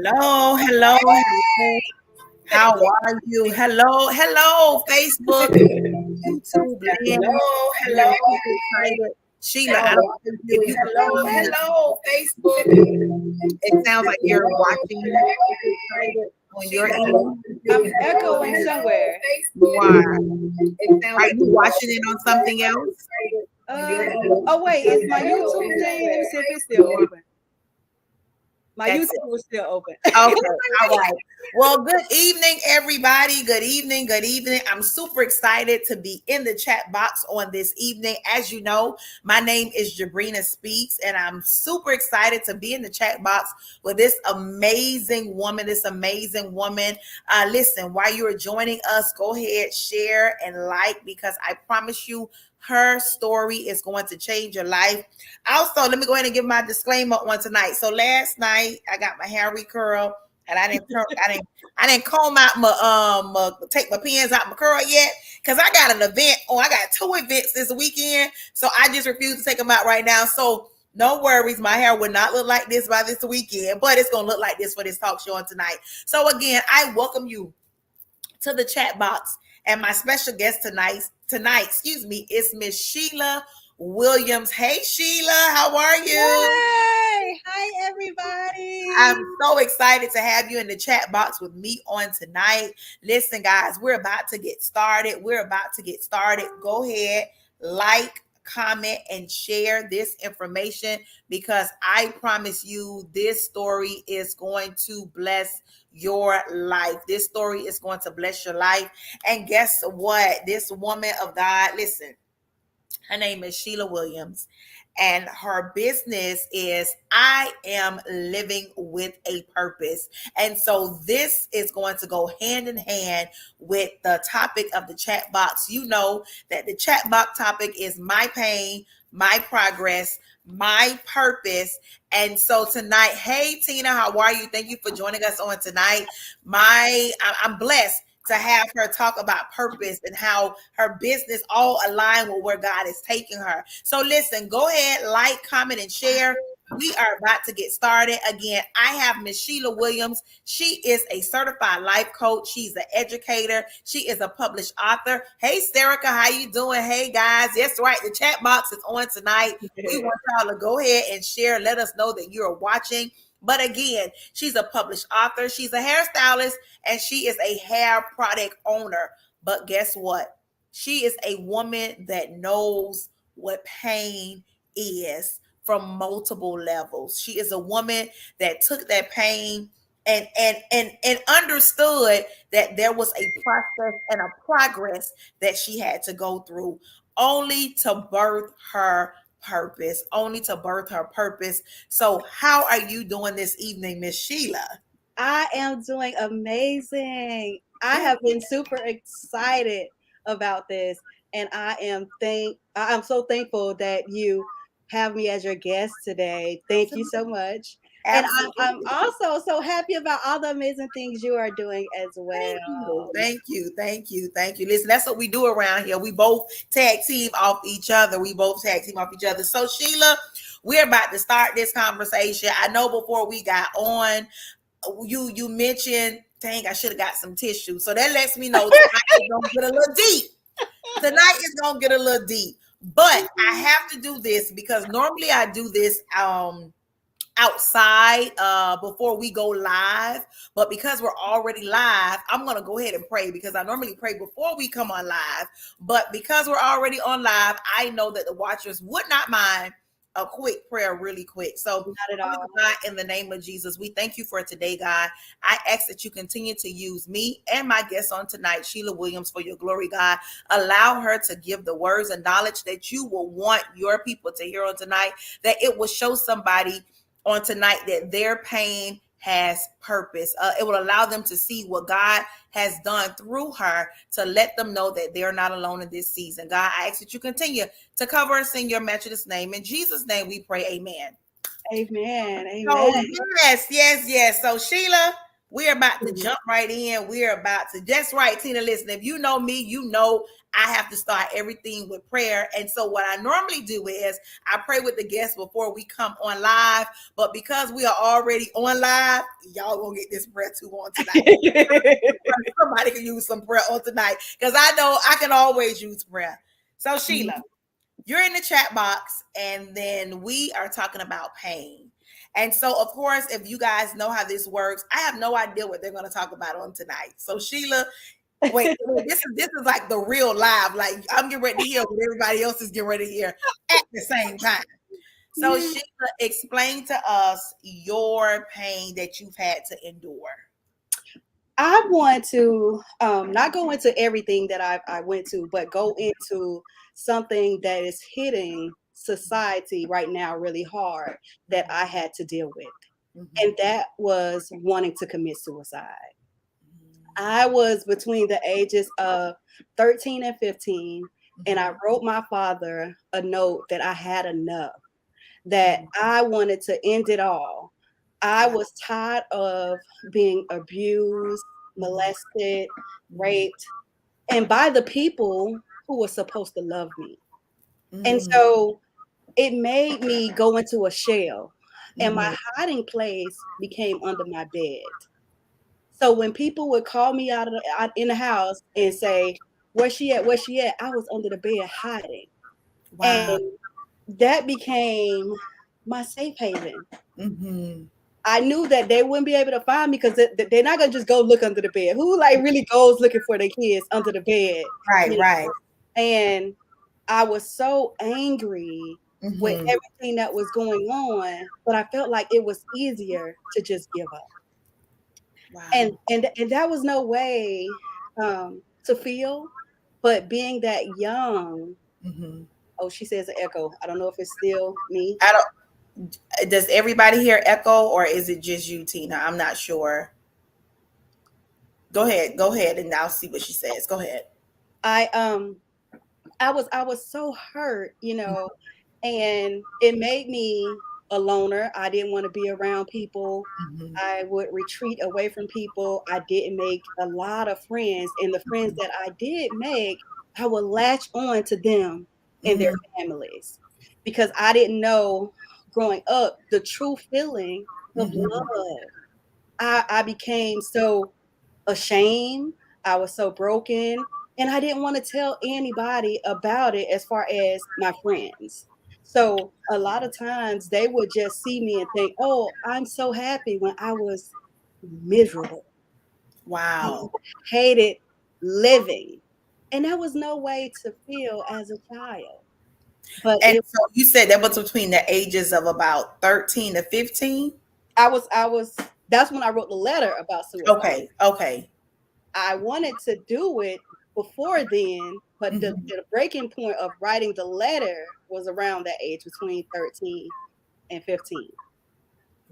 Hello, hello, hello. How are you? Hello, Facebook, YouTube, land. We are super excited. Sheila, I don't know if you can hear me. Facebook. It sounds like you're watching on your end. I'm echoing somewhere. Why? Are you watching it on something else? Oh wait, it's my YouTube thing. Let me see if it's still open. My YouTube is still open. Okay, all right. Well, good evening, everybody. Good evening. Good evening. I'm super excited to be in the chat box on this evening. As you know, my name is Jabrina Speaks, and I'm super excited to be in the chat box with this amazing woman. Listen, while you are joining us, go ahead, share, and like, because I promise you, her story is going to change your life. Also, let me go ahead and give my disclaimer on tonight. So last night I got my hair recurled, and I didn't comb out my take my pins out my curl yet, because I got an event. I got 2 events this weekend, so I just refuse to take them out right now. So no worries, my hair will not look like this by this weekend, but it's gonna look like this for this talk show on tonight. So again, I welcome you to the chat box, and my special guest tonight, is Miss Sheila Williams. Hey Sheila, how are you? Hey, hi everybody. I'm so excited to have you in the chat box with me on tonight. Listen, guys, we're about to get started. Go ahead, like, comment, and share this information, because I promise you this story is going to bless your life. This story is going to bless your life. And guess what? This woman of God, listen, her name is Sheila Williams, and her business is I Am Living with a Purpose. And so this is going to go hand in hand with the topic of the chat box. You know that the chat box topic is my pain, my progress, my purpose. And so tonight, hey Tina, how are you? Thank you for joining us on tonight. I'm blessed to have her talk about purpose and how her business all align with where God is taking her. So listen, go ahead, like, comment, and share. We are about to get started. Again, I have Miss Sheila Williams. She is a certified life coach. She's an educator. She is a published author. Hey, Serica, how you doing? Hey, guys. That's right. The chat box is on tonight. We want y'all to go ahead and share. Let us know that you're watching. But again, she's a published author. She's a hairstylist, and she is a hair product owner. But guess what? She is a woman that knows what pain is from multiple levels. She is a woman that took that pain and understood that there was a process and a progress that she had to go through, only to birth her purpose. So how are you doing this evening, Miss Sheila? I am doing amazing. I have been super excited about this, and I'm so thankful that you have me as your guest today. Thank you so much. Absolutely. And I'm also so happy about all the amazing things you are doing as well. Thank you. Listen, that's what we do around here. We both tag team off each other. So Sheila, we're about to start this conversation. I know before we got on, you mentioned, dang, I should have got some tissue. So that lets me know tonight is gonna get a little deep. But I have to do this because normally I do this outside before we go live, but because we're already live, I'm going to go ahead and pray, because I normally pray before we come on live, but because we're already on live, I know that the watchers would not mind a quick prayer really quick. So not at all. God, in the name of Jesus, we thank you for today, God. I ask that you continue to use me and my guest on tonight, Sheila Williams, for your glory, God. Allow her to give the words and knowledge that you will want your people to hear on tonight, that it will show somebody on tonight that their pain has purpose. It will allow them to see what God has done through her, to let them know that they're not alone in this season. God, I ask that you continue to cover us in your matchless name. In Jesus' name we pray, amen. Amen. So, yes. So Sheila, We're about to jump right in. We're about to, that's right, Tina. Listen, if you know me, you know I have to start everything with prayer. And so what I normally do is I pray with the guests before we come on live. But because we are already on live, y'all gonna get this prayer too on tonight. Somebody can use some prayer on tonight because I know I can always use prayer. So Sheila, you're in the chat box, and then we are talking about pain. And so, of course, if you guys know how this works, I have no idea what they're going to talk about on tonight. So, Sheila, wait, this is like the real live. Like I'm getting ready to hear what everybody else is getting ready to hear at the same time. So, Sheila, explain to us your pain that you've had to endure. I want to not go into everything that I went to, but go into something that is hitting society right now really hard that I had to deal with. And that was wanting to commit suicide. I was between the ages of 13 and 15, and I wrote my father a note that I had enough, that I wanted to end it all. I was tired of being abused, molested, raped, and by the people who were supposed to love me. And so it made me go into a shell, and my hiding place became under my bed. So when people would call me out in the house and say, "Where's she at? Where's she at?" I was under the bed hiding. Wow. And that became my safe haven. I knew that they wouldn't be able to find me because they're not gonna just go look under the bed. Who like really goes looking for their kids under the bed? Right, right. And I was so angry with everything that was going on, but I felt like it was easier to just give up. Wow. And that was no way to feel, but being that young. Oh, she says an echo. I don't know if it's still me. I don't. Does everybody hear echo, or is it just you, Tina? I'm not sure. Go ahead, and I'll see what she says. Go ahead. I was so hurt, and it made me a loner. I didn't want to be around people. I would retreat away from people. I didn't make a lot of friends, and the friends that I did make, I would latch on to them and their families because I didn't know growing up the true feeling of love. I became so ashamed. I was so broken, and I didn't want to tell anybody about it as far as my friends. So a lot of times they would just see me and think, "Oh, I'm so happy," when I was miserable. Wow. Hated living. And there was no way to feel as a child. But And so you said that was between the ages of about 13 to 15? I was that's when I wrote the letter about suicide. Okay, okay. I wanted to do it before then, but the breaking point of writing the letter was around that age between 13 and 15.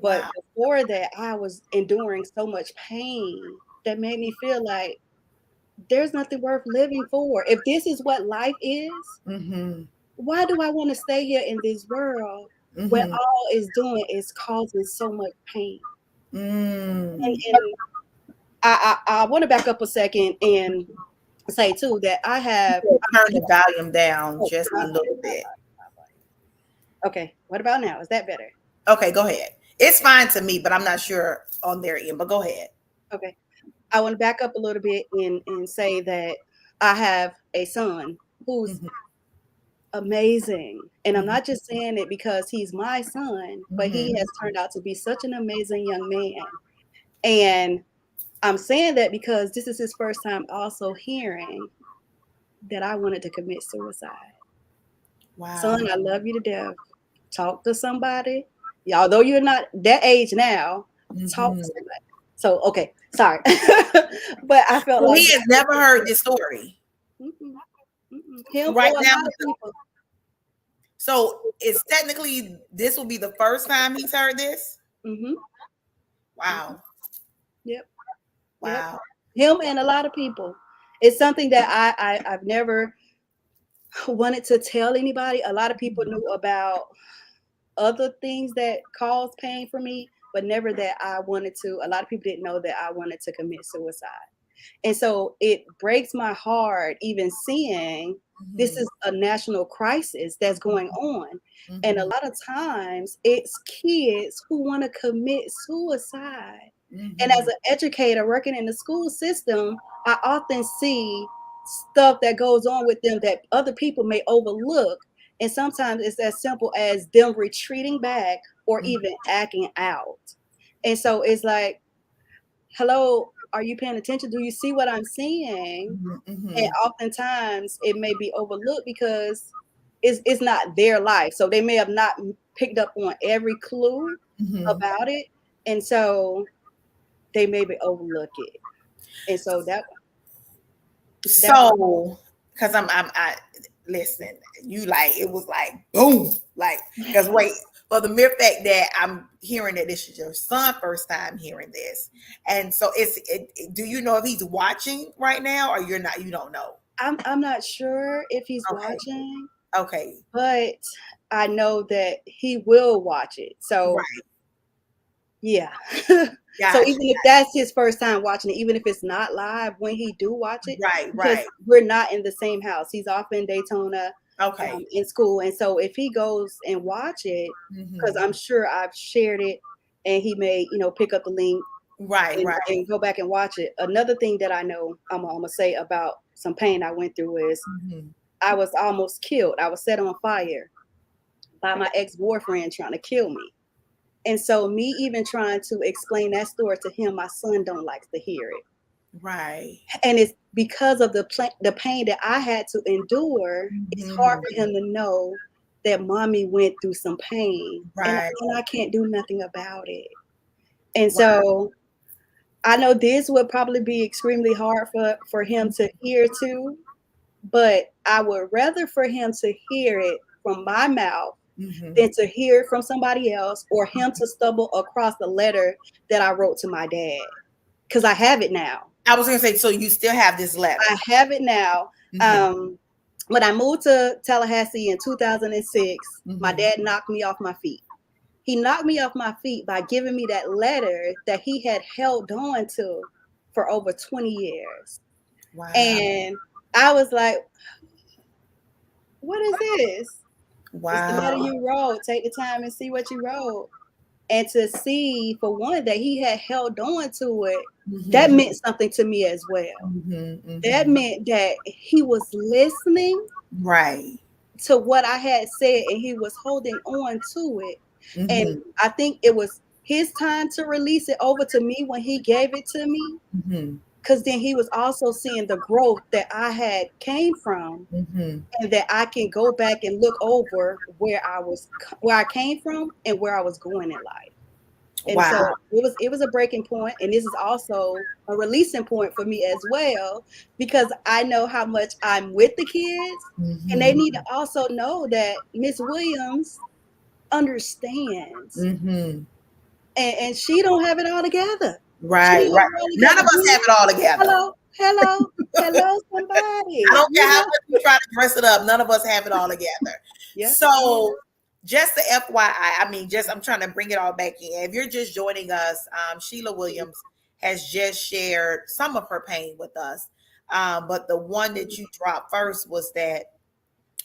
But Wow. before that, I was enduring so much pain that made me feel like there's nothing worth living for. If this is what life is, why do I want to stay here in this world where all it's doing is causing so much pain? And I want to back up a second and say too that I have Turn the volume down just a little bit. Okay, what about now? Is that better? Okay, go ahead. It's fine to me, but I'm not sure on their end, but go ahead. Okay. I want to back up a little bit and say that I have a son who's amazing. And I'm not just saying it because he's my son, but he has turned out to be such an amazing young man. And I'm saying that because this is his first time also hearing that I wanted to commit suicide. Wow. Son, I love you to death. Talk to somebody. Although you're not that age now, talk to somebody. So, okay, sorry. But I felt like he has never heard this story. Him right or now. a lot of people. So it's technically, this will be the first time he's heard this? Wow. Yep. Wow. Yep. Him and a lot of people. It's something that I've never wanted to tell anybody. A lot of people knew about other things that caused pain for me, but never that I wanted to. A lot of people didn't know that I wanted to commit suicide. And so it breaks my heart even seeing this is a national crisis that's going on. And a lot of times it's kids who want to commit suicide. And as an educator working in the school system, I often see stuff that goes on with them that other people may overlook. And sometimes it's as simple as them retreating back or even acting out. And so it's like, hello, are you paying attention? Do you see what I'm seeing? And oftentimes it may be overlooked because it's not their life. So they may have not picked up on every clue about it. And so they maybe overlook it. And so because I listen, you like, it was like boom, like, because wait, for the mere fact that I'm hearing that this is your son first time hearing this, and so do you know if he's watching right now, or you don't know? I'm not sure if he's watching. Okay. But I know that he will watch it. So yeah. So even if that's his first time watching it, even if it's not live, when he do watch it, because we're not in the same house. He's off in Daytona, in school, and so if he goes and watch it, because I'm sure I've shared it, and he may pick up the link, and go back and watch it. Another thing that I know I'm gonna say about some pain I went through is I was almost killed. I was set on fire by my ex-boyfriend trying to kill me. And so me even trying to explain that story to him, my son don't like to hear it. Right. And it's because of the pain that I had to endure. It's hard for him to know that mommy went through some pain. And I can't do nothing about it. And so I know this would probably be extremely hard for him to hear too. But I would rather for him to hear it from my mouth than to hear it from somebody else, or him to stumble across the letter that I wrote to my dad. Because I have it now. I was going to say, so you still have this letter? I have it now. When I moved to Tallahassee in 2006, my dad knocked me off my feet. He knocked me off my feet by giving me that letter that he had held on to for over 20 years. Wow. And I was like, what is this? Wow. It's the letter you wrote. Take the time and see what you wrote. And to see, for one, that he had held on to it, that meant something to me as well. That meant that he was listening to what I had said, and he was holding on to it. And I think it was his time to release it over to me when he gave it to me. Because then he was also seeing the growth that I had came from, and that I can go back and look over where I came from and where I was going in life. And so it was a breaking point, and this is also a releasing point for me as well, because I know how much I'm with the kids, and they need to also know that Miss Williams understands, and she don't have it all together. Right. None of us have it all together. Hello, somebody. I don't care how much you try to dress it up. None of us have it all together. So just the FYI, I'm trying to bring it all back in. If you're just joining us, Sheila Williams has just shared some of her pain with us. But the one that you dropped first was that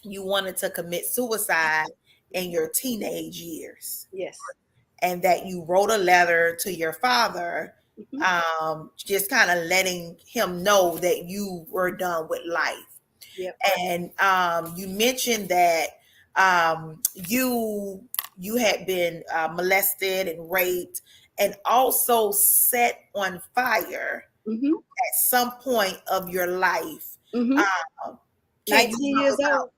you wanted to commit suicide in your teenage years. Yes. And that you wrote a letter to your father, just kind of letting him know that you were done with life. Yep. And you mentioned that you had been molested and raped, and also set on fire at some point of your life. 19 years old.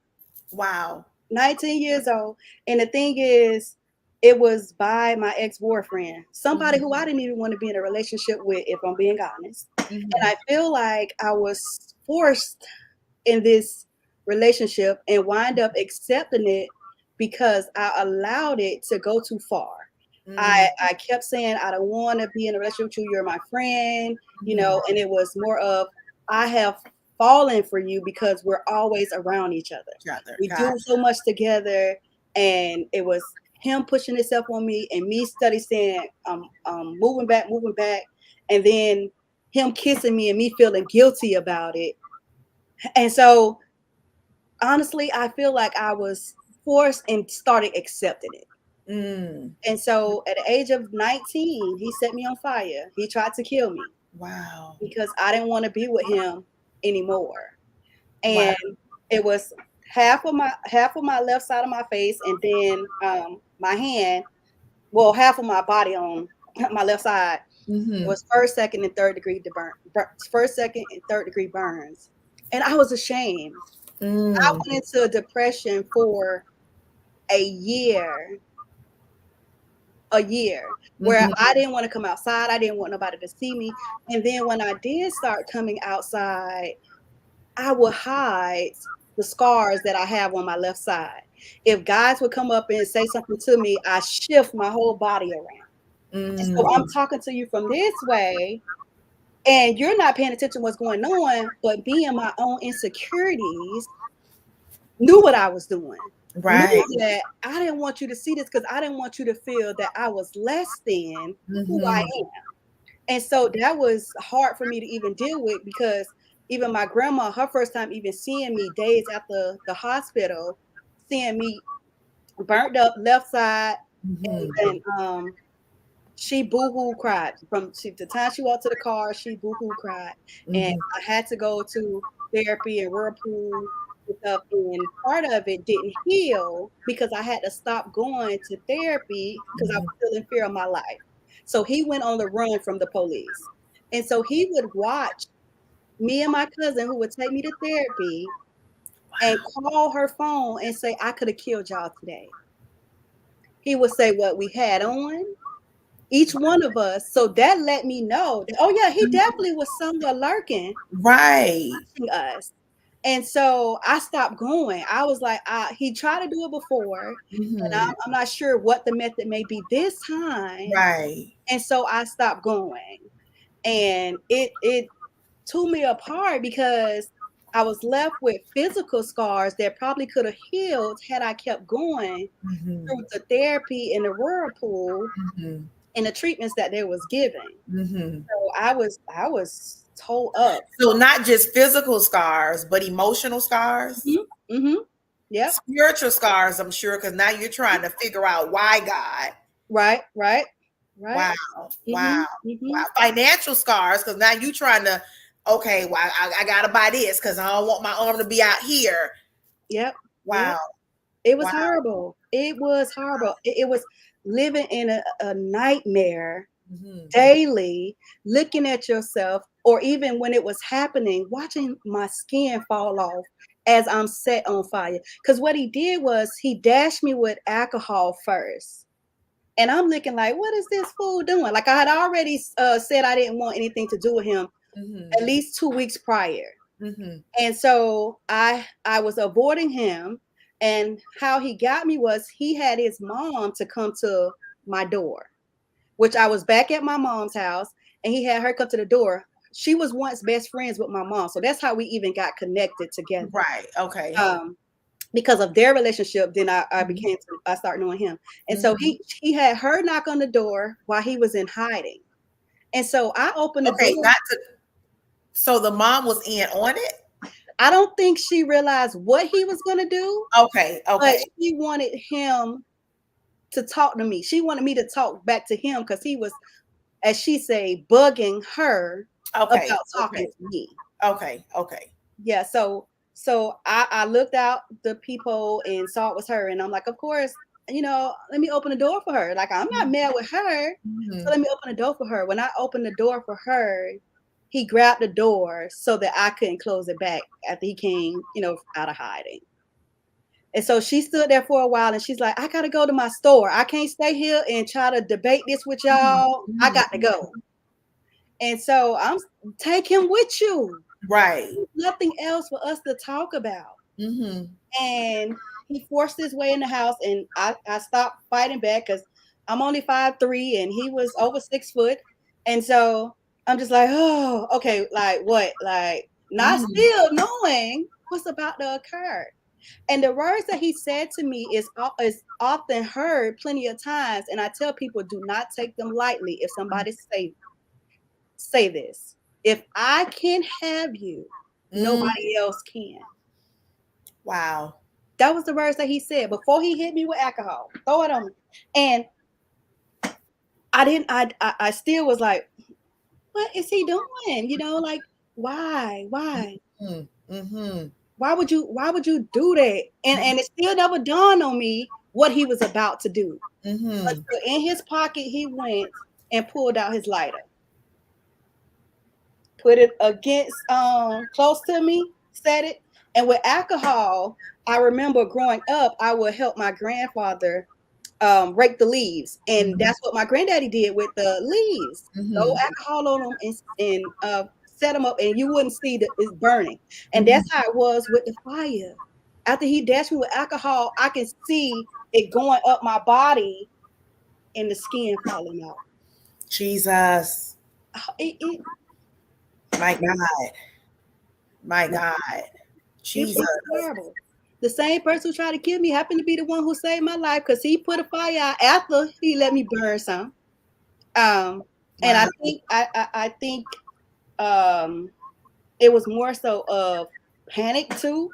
Wow. 19 years old. And the thing is, it was by my ex-boyfriend, somebody who I didn't even want to be in a relationship with, if I'm being honest. And I feel like I was forced in this relationship and wind up accepting it because I allowed it to go too far. I kept saying, I don't want to be in a relationship with you. You're my friend, and it was more of, I have fallen for you because we're always around each other. We do so much together, and it was him pushing himself on me and me steady saying, moving back, and then him kissing me and me feeling guilty about it. And so honestly, I feel like I was forced and started accepting it. And so at the age of 19, he set me on fire. He tried to kill me. Wow. Because I didn't want to be with him anymore. Wow. And it was half of my left side of my face, and then my hand, well, half of my body on my left side was first, second, and third degree first, second, and third degree burns. And I was ashamed. I went into a depression for a year where I didn't want to come outside. I didn't want nobody to see me. And then when I did start coming outside, I would hide the scars that I have on my left side. If guys would come up and say something to me, I shift my whole body around. And so I'm talking to you from this way, and you're not paying attention to what's going on, but me and my own insecurities knew what I was doing. Right. Knew that I didn't want you to see this because I didn't want you to feel that I was less than who I am. And so that was hard for me to even deal with, because even my grandma, her first time even seeing me days after the hospital, seeing me burnt up left side, and she boo-hoo cried. From the time she walked to the car, she boo-hoo cried. And I had to go to therapy and whirlpool and stuff, and part of it didn't heal because I had to stop going to therapy because I was still in fear of my life. So he went on the run from the police. And so he would watch me and my cousin, who would take me to therapy, and call her phone and say, I could have killed y'all today. He would say what we had on, each one of us. So that let me know that, oh yeah, he definitely was somewhere lurking, watching us. And so I stopped going. I was like, he tried to do it before, and I'm not sure what the method may be this time. Right. And so I stopped going, and it tore me apart because I was left with physical scars that probably could have healed had I kept going through the therapy and the whirlpool and the treatments that they was giving. So I was tore up. So not just physical scars, but emotional scars. Yeah. Spiritual scars, I'm sure, because now you're trying to figure out why God. Right. Wow. Wow. Financial scars, because now you're trying to, okay, well, I gotta buy this because I don't want my arm to be out here. Yep. Wow. It was horrible. It was horrible. It was living in a nightmare daily, looking at yourself, or even when it was happening, watching my skin fall off as I'm set on fire. Because what he did was he dashed me with alcohol first. And I'm looking like, what is this fool doing? Like I had already said I didn't want anything to do with him at least 2 weeks prior. And so I was avoiding him. And how he got me was he had his mom to come to my door, which I was back at my mom's house, and he had her come to the door. She was once best friends with my mom. So that's how we even got connected together. Right. Okay. Because of their relationship, then I started knowing him. And so he had her knock on the door while he was in hiding. And so I opened the door. So the mom was in on it? I don't think she realized what he was going to do. Okay. But she wanted him to talk to me. She wanted me to talk back to him because he was, as she say, bugging her about talking to me. Okay. Yeah. So I looked out the peephole and saw it was her. And I'm like, of course, let me open the door for her. Like, I'm not mad with her. So let me open the door for her. When I opened the door for her, he grabbed the door so that I couldn't close it back after he came, out of hiding. And so she stood there for a while, and she's like, I got to go to my store. I can't stay here and try to debate this with y'all. I got to go. And so I'm take him with you. Right. There's nothing else for us to talk about. And he forced his way in the house, and I stopped fighting back because I'm only 5'3", and he was over 6 foot. And so I'm just like, oh, okay, like what? Like not still knowing what's about to occur. And the words that he said to me is often heard plenty of times. And I tell people, do not take them lightly if somebody say this. If I can have you, nobody else can. Wow. That was the words that he said before he hit me with alcohol. Throw it on me. And I still was like, what is he doing? You know, like, why? Mm-hmm. Why would you do that? And it still never dawned on me what he was about to do. But in his pocket, he went and pulled out his lighter, put it against close to me, set it. And with alcohol, I remember growing up, I would help my grandfather rake the leaves, and that's what my granddaddy did with the leaves. Throw alcohol on them and set them up, and you wouldn't see that it's burning. And that's how it was with the fire. After he dashed me with alcohol, I can see it going up my body and the skin falling out. Jesus. My God. Jesus. It's terrible. The same person who tried to kill me happened to be the one who saved my life, because he put a fire out after he let me burn some. And I think it was more so of panic too.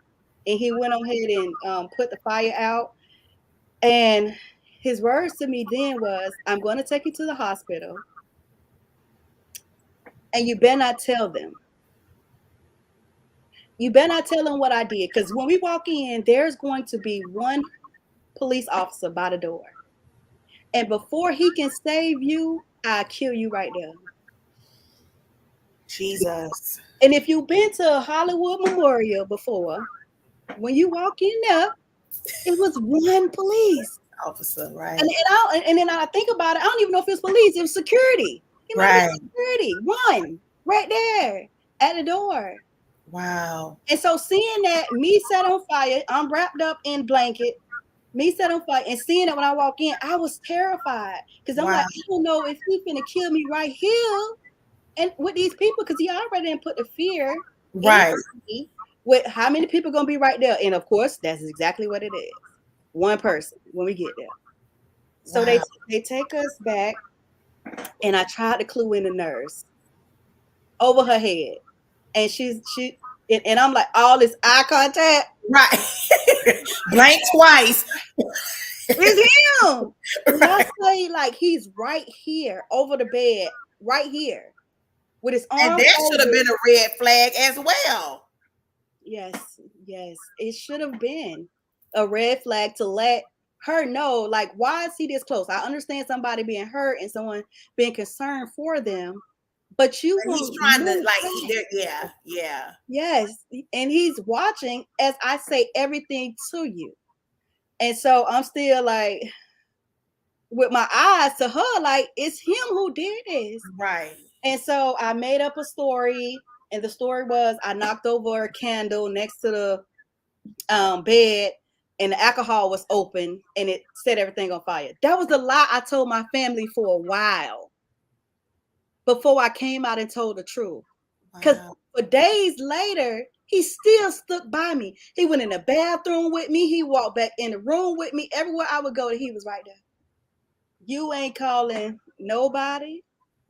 And he went ahead and put the fire out. And his words to me then was, I'm going to take you to the hospital, and you better not tell them. You better not tell them what I did, because when we walk in, there's going to be one police officer by the door. And before he can save you, I'll kill you right there. Jesus. And if you've been to Hollywood Memorial before, when you walk in there, it was one police officer, right? And then I think about it, I don't even know if it was police, it was security. Right. Security, one right there at the door. Wow. And so seeing that, me set on fire, I'm wrapped up in blanket, me set on fire, and seeing that when I walk in, I was terrified, because I'm like, I don't know if he's gonna kill me right here and with these people, because he already didn't put the fear right with how many people gonna be right there. And of course, that's exactly what it is. One person when we get there. So they take us back, and I tried to clue in the nurse over her head. And and I'm like, all this eye contact. Right. Blank twice. It's him. And I say, like, he's right here over the bed, right here, with his arm. And that should have been a red flag as well. Yes. It should have been a red flag to let her know, like, why is he this close? I understand somebody being hurt and someone being concerned for them. But he's trying to, like, yeah. Yes. And he's watching as I say everything to you. And so I'm still like, with my eyes to her, like, it's him who did this. Right. And so I made up a story. And the story was, I knocked over a candle next to the bed, and the alcohol was open, and it set everything on fire. That was a lie I told my family for a while, before I came out and told the truth. Because for days later, he still stuck by me. He went in the bathroom with me. He walked back in the room with me. Everywhere I would go, he was right there. You ain't calling nobody.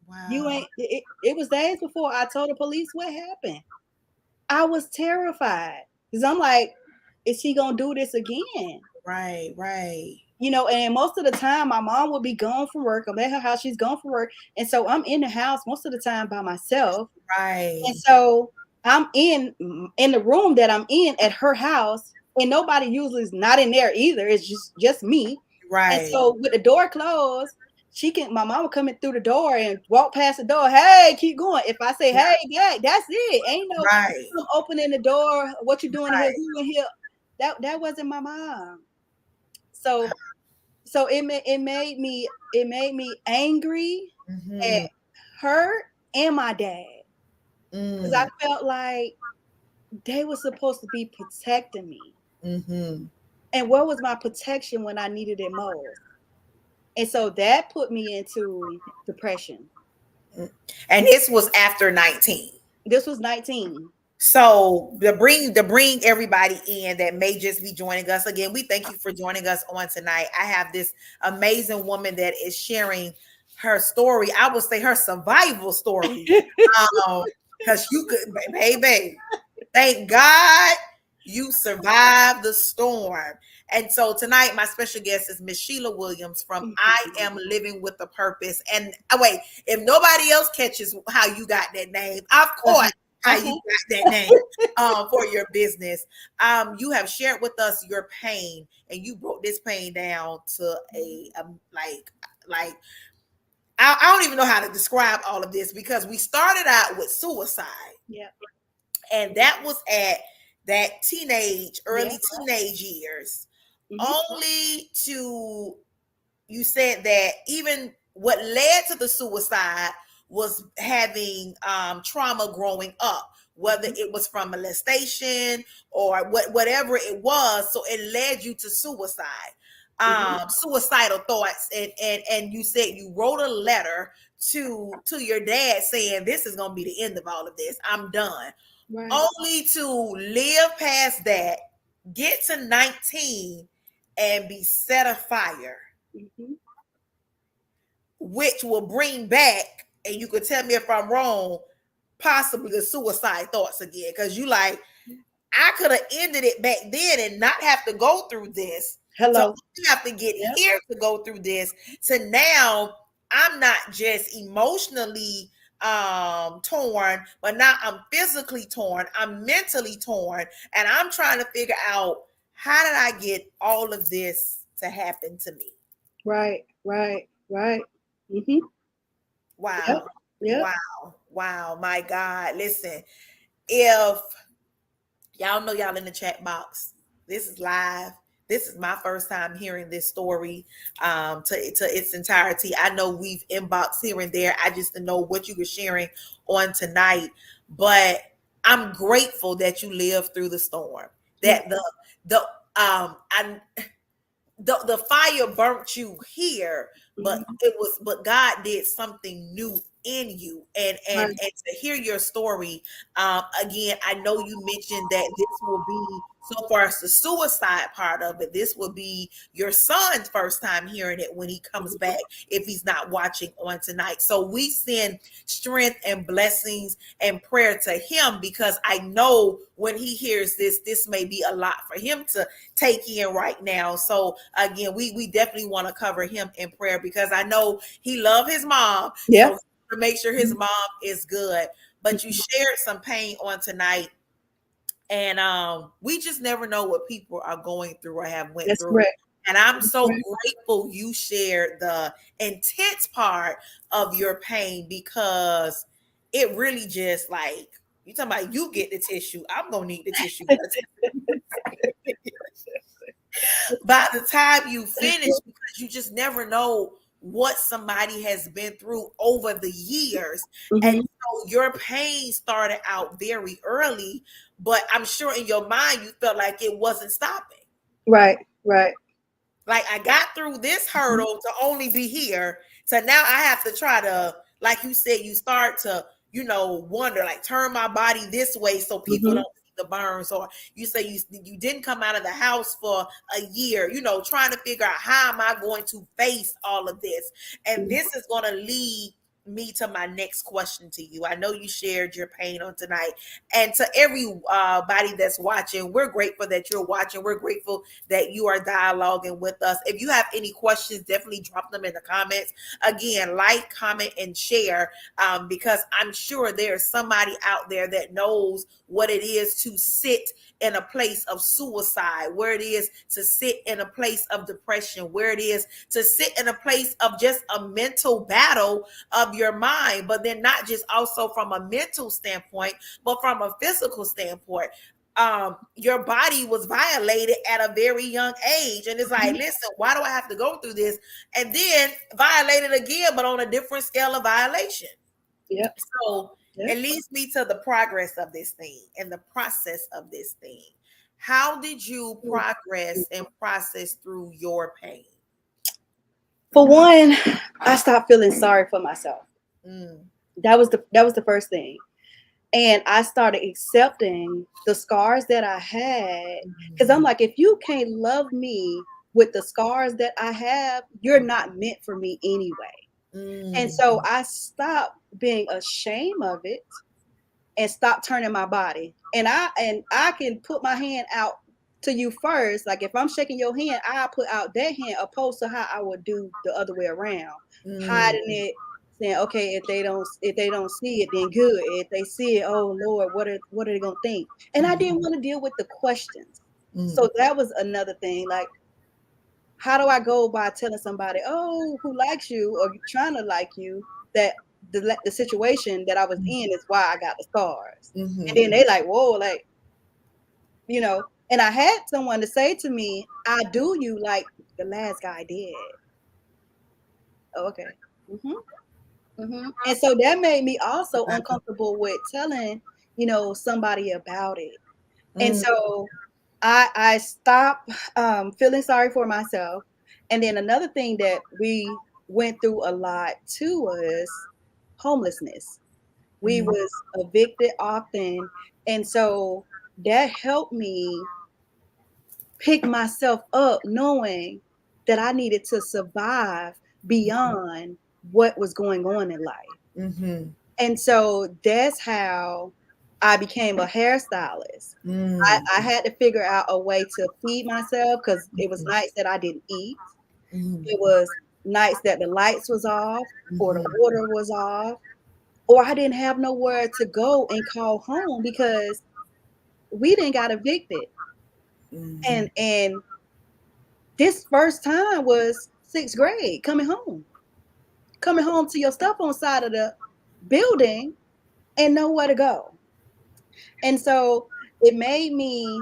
Wow. You ain't. It was days before I told the police what happened. I was terrified, because I'm like, is he going to do this again? Right. You know, and most of the time, my mom would be gone from work. I'm at her house, she's gone from work. And so I'm in the house most of the time by myself. Right. And so I'm in the room that I'm in at her house, and nobody usually is not in there either. It's just me. Right. And so with the door closed, my mama coming through the door and walk past the door. Hey, keep going. If I say, hey, yeah, that's it. Ain't no I'm opening the door. What you doing here? Who in here? That wasn't my mom. So it made me angry at her and my dad, because I felt like they were supposed to be protecting me. And where was my protection when I needed it most? And so that put me into depression. And this was after 19. This was 19. So to bring everybody in that may just be joining us again, we thank you for joining us on tonight. I have this amazing woman that is sharing her story. I would say her survival story. Because you could, baby, thank God you survived the storm. And so tonight, my special guest is Miss Sheila Williams from I Am Living with a Purpose. And wait, if nobody else catches how you got that name, of course how you got that name for your business. You have shared with us your pain, and you broke this pain down to a like I don't even know how to describe all of this, because we started out with suicide. Yeah. And that was at that early teenage years. Only to, you said that even what led to the suicide was having trauma growing up, whether it was from molestation or whatever it was. So it led you to suicide, suicidal thoughts. And you said you wrote a letter to your dad saying, this is going to be the end of all of this. I'm done. Right. Only to live past that, get to 19 and be set afire, which will bring back, and you could tell me if I'm wrong, possibly the suicide thoughts again. Because you like, I could have ended it back then and not have to go through this. Hello. So you have to get here to go through this. So now I'm not just emotionally torn, but now I'm physically torn, I'm mentally torn, and I'm trying to figure out, how did I get all of this to happen to me? Right. Wow. Yep. Wow, my God. Listen, if y'all know, y'all in the chat box, this is live. This is my first time hearing this story to its entirety. I know we've inboxed here and there. I just didn't know what you were sharing on tonight. But I'm grateful that you lived through the storm. That the fire burnt you here, but God did something new in you. And to hear your story, again, I know you mentioned that this will be, so far as the suicide part of it, this will be your son's first time hearing it when he comes back, if he's not watching on tonight. So we send strength and blessings and prayer to him, because I know when he hears this, this may be a lot for him to take in right now. So again, we definitely want to cover him in prayer, because I know he loves his mom. Yeah. So to make sure his mom is good. But you shared some pain on tonight. And we just never know what people are going through or have went through. Correct. And I'm so grateful you shared the intense part of your pain, because it really just, like, you talking about, you get the tissue, I'm gonna need the tissue. By the time you finish, because you just never know what somebody has been through over the years. And so your pain started out very early, but I'm sure in your mind you felt like it wasn't stopping. Right. Like, I got through this hurdle to only be here. So now I have to try to, like you said, you start to, wonder, like, turn my body this way so people don't see the burns. Or you say you didn't come out of the house for a year, trying to figure out, how am I going to face all of this? And this is going to lead me to my next question to you. I know you shared your pain on tonight, and to everybody that's watching, we're grateful that you're watching. We're grateful that you are dialoguing with us. If you have any questions, definitely drop them in the comments. Again, like, comment, and share, because I'm sure there's somebody out there that knows what it is to sit in a place of suicide, where it is to sit in a place of depression, where it is to sit in a place of just a mental battle of your mind, but then not just also from a mental standpoint, but from a physical standpoint. Your body was violated at a very young age, and it's like, listen, why do I have to go through this? And then violated again, but on a different scale of violation. Yeah. So it leads me to the progress of this thing and the process of this thing. How did you progress and process through your pain? For one, I stopped feeling sorry for myself. That was the first thing. And I started accepting the scars that I had, because I'm like, if you can't love me with the scars that I have, you're not meant for me anyway. And so I stopped being ashamed of it and stopped turning my body. And I can put my hand out to you first. Like if I'm shaking your hand, I put out that hand opposed to how I would do the other way around, hiding it, saying, okay, if they don't see it, then good. If they see it, oh Lord, what are they gonna think? And I didn't want to deal with the questions. So that was another thing. Like, how do I go by telling somebody, oh, who likes you or trying to like you, that the situation that I was in is why I got the scars? And then they like, whoa, like, and I had someone to say to me, I do you like the last guy did. Oh, okay. And so that made me also uncomfortable with telling, somebody about it. And so I stopped feeling sorry for myself. And then another thing that we went through a lot too was homelessness. We was evicted often. And so that helped me pick myself up knowing that I needed to survive beyond what was going on in life. And so that's how I became a hairstylist. I had to figure out a way to feed myself because it was nights that I didn't eat. It was nights that the lights was off or the water was off, or I didn't have nowhere to go and call home because we didn't got evicted. And this first time was 6th grade, coming home to your stuff on side of the building and nowhere to go. And so it made me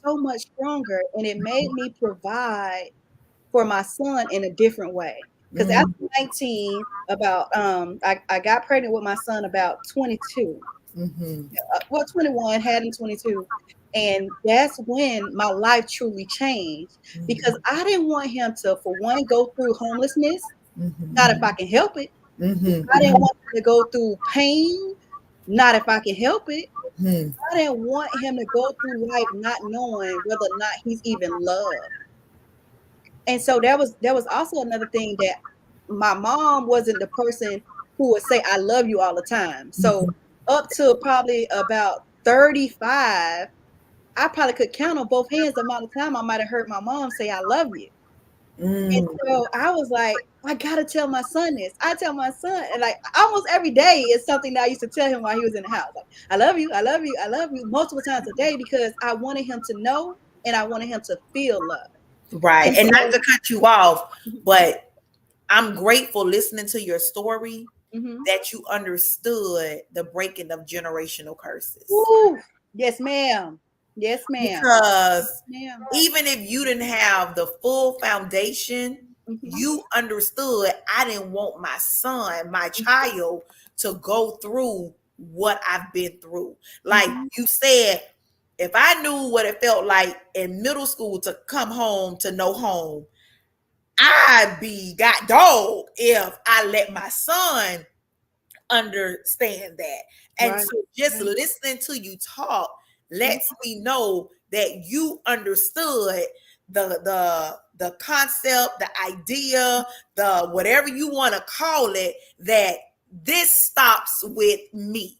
so much stronger, and it made me provide for my son in a different way. Because after 19, I got pregnant with my son about 22. Well, 21, had him 22. And that's when my life truly changed, because I didn't want him to, for one, go through homelessness, not if I can help it. I didn't want him to go through pain, not if I can help it. I didn't want him to go through life not knowing whether or not he's even loved. And so that was also another thing, that my mom wasn't the person who would say I love you all the time. So up to probably about 35, I probably could count on both hands the amount of time I might have heard my mom say I love you. And so I was like, I gotta tell my son this. I tell my son, and like almost every day is something that I used to tell him while he was in the house. Like, I love you, I love you, I love you, multiple times a day, because I wanted him to know and I wanted him to feel love. Right. And not to cut you off, but I'm grateful listening to your story that you understood the breaking of generational curses. Ooh, yes, ma'am. Yes, ma'am. Because even if you didn't have the full foundation, you understood I didn't want my son, my child, to go through what I've been through. Like you said, if I knew what it felt like in middle school to come home to no home, I'd be got dog if I let my son understand that. And so just listening to you talk lets me know that you understood the concept, the idea, the whatever you want to call it, that this stops with me.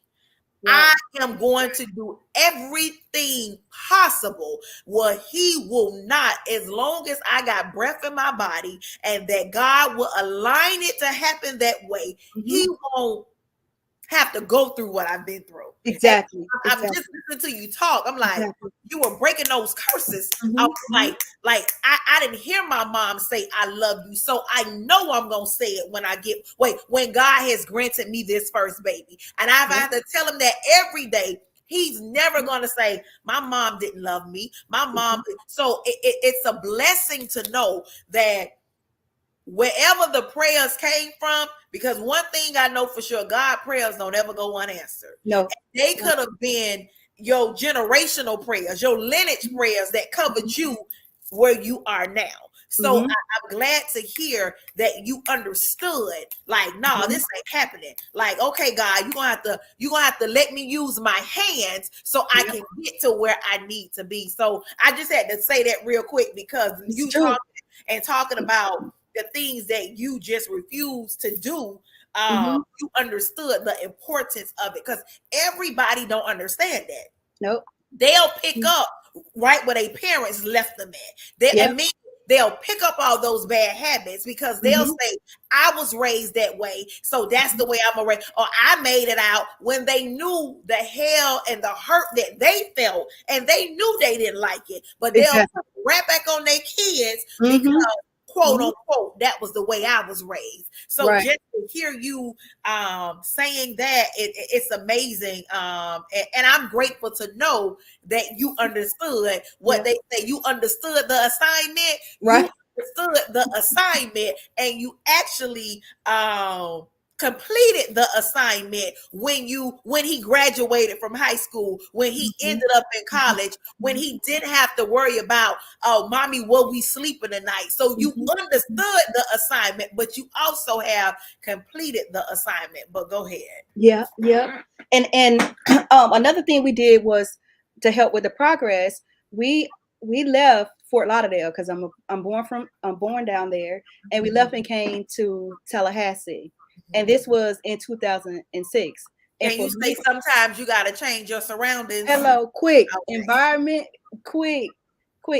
I am going to do everything possible where he will not, as long as I got breath in my body, and that God will align it to happen that way. He won't have to go through what I've been through. Exactly. I'm just listening to you talk. I'm like, you were breaking those curses. I was like I didn't hear my mom say I love you, so I know I'm gonna say it when God has granted me this first baby, and I have to tell him that every day. He's never going to say, my mom didn't love me. My mom. So it's a blessing to know that wherever the prayers came from, because one thing I know for sure, God prayers don't ever go unanswered. No. They could have been your generational prayers, your lineage prayers that covered you where you are now. So I'm glad to hear that you understood. Like, no, this ain't happening. Like, okay, God, you're gonna have to let me use my hands so I can get to where I need to be. So I just had to say that real quick because you talking about the things that you just refuse to do. You understood the importance of it because everybody don't understand that. Nope. They'll pick up right where their parents left them at. And me, they'll pick up all those bad habits because they'll say, I was raised that way, so that's the way I'm gonna raise, or I made it out, when they knew the hell and the hurt that they felt, and they knew they didn't like it, but they'll put it right back on their kids because quote unquote that was the way I was raised. So just to hear you saying that, it's amazing, and I'm grateful to know that you understood what they say. You understood the assignment, you understood the assignment, and you actually completed the assignment when he graduated from high school, when he ended up in college, when he didn't have to worry about, oh, mommy, will we sleeping tonight? So you understood the assignment, but you also have completed the assignment. But go ahead. Yeah. And another thing we did was to help with the progress. We left Fort Lauderdale because I'm born down there, and we left and came to Tallahassee. And this was in 2006. And you say sometimes you got to change your surroundings. Quick. Environment, quick.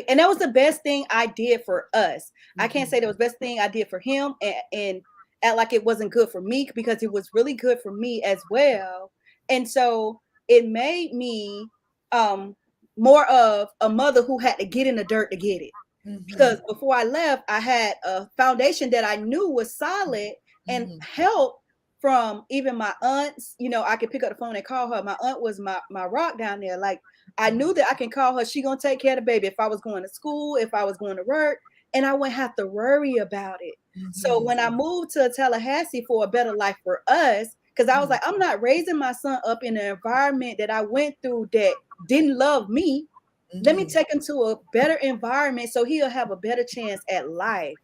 And that was the best thing I did for us. I can't say that was the best thing I did for him and act like it wasn't good for me, because it was really good for me as well. And so it made me more of a mother who had to get in the dirt to get it. Because before I left, I had a foundation that I knew was solid, and help from even my aunts. I could pick up the phone and call her. My aunt was my rock down there. Like, I knew that I can call her. She gonna take care of the baby if I was going to school, if I was going to work, and I wouldn't have to worry about it. So when I moved to Tallahassee for a better life for us, because I was like, I'm not raising my son up in an environment that I went through that didn't love me. Let me take him to a better environment so he'll have a better chance at life.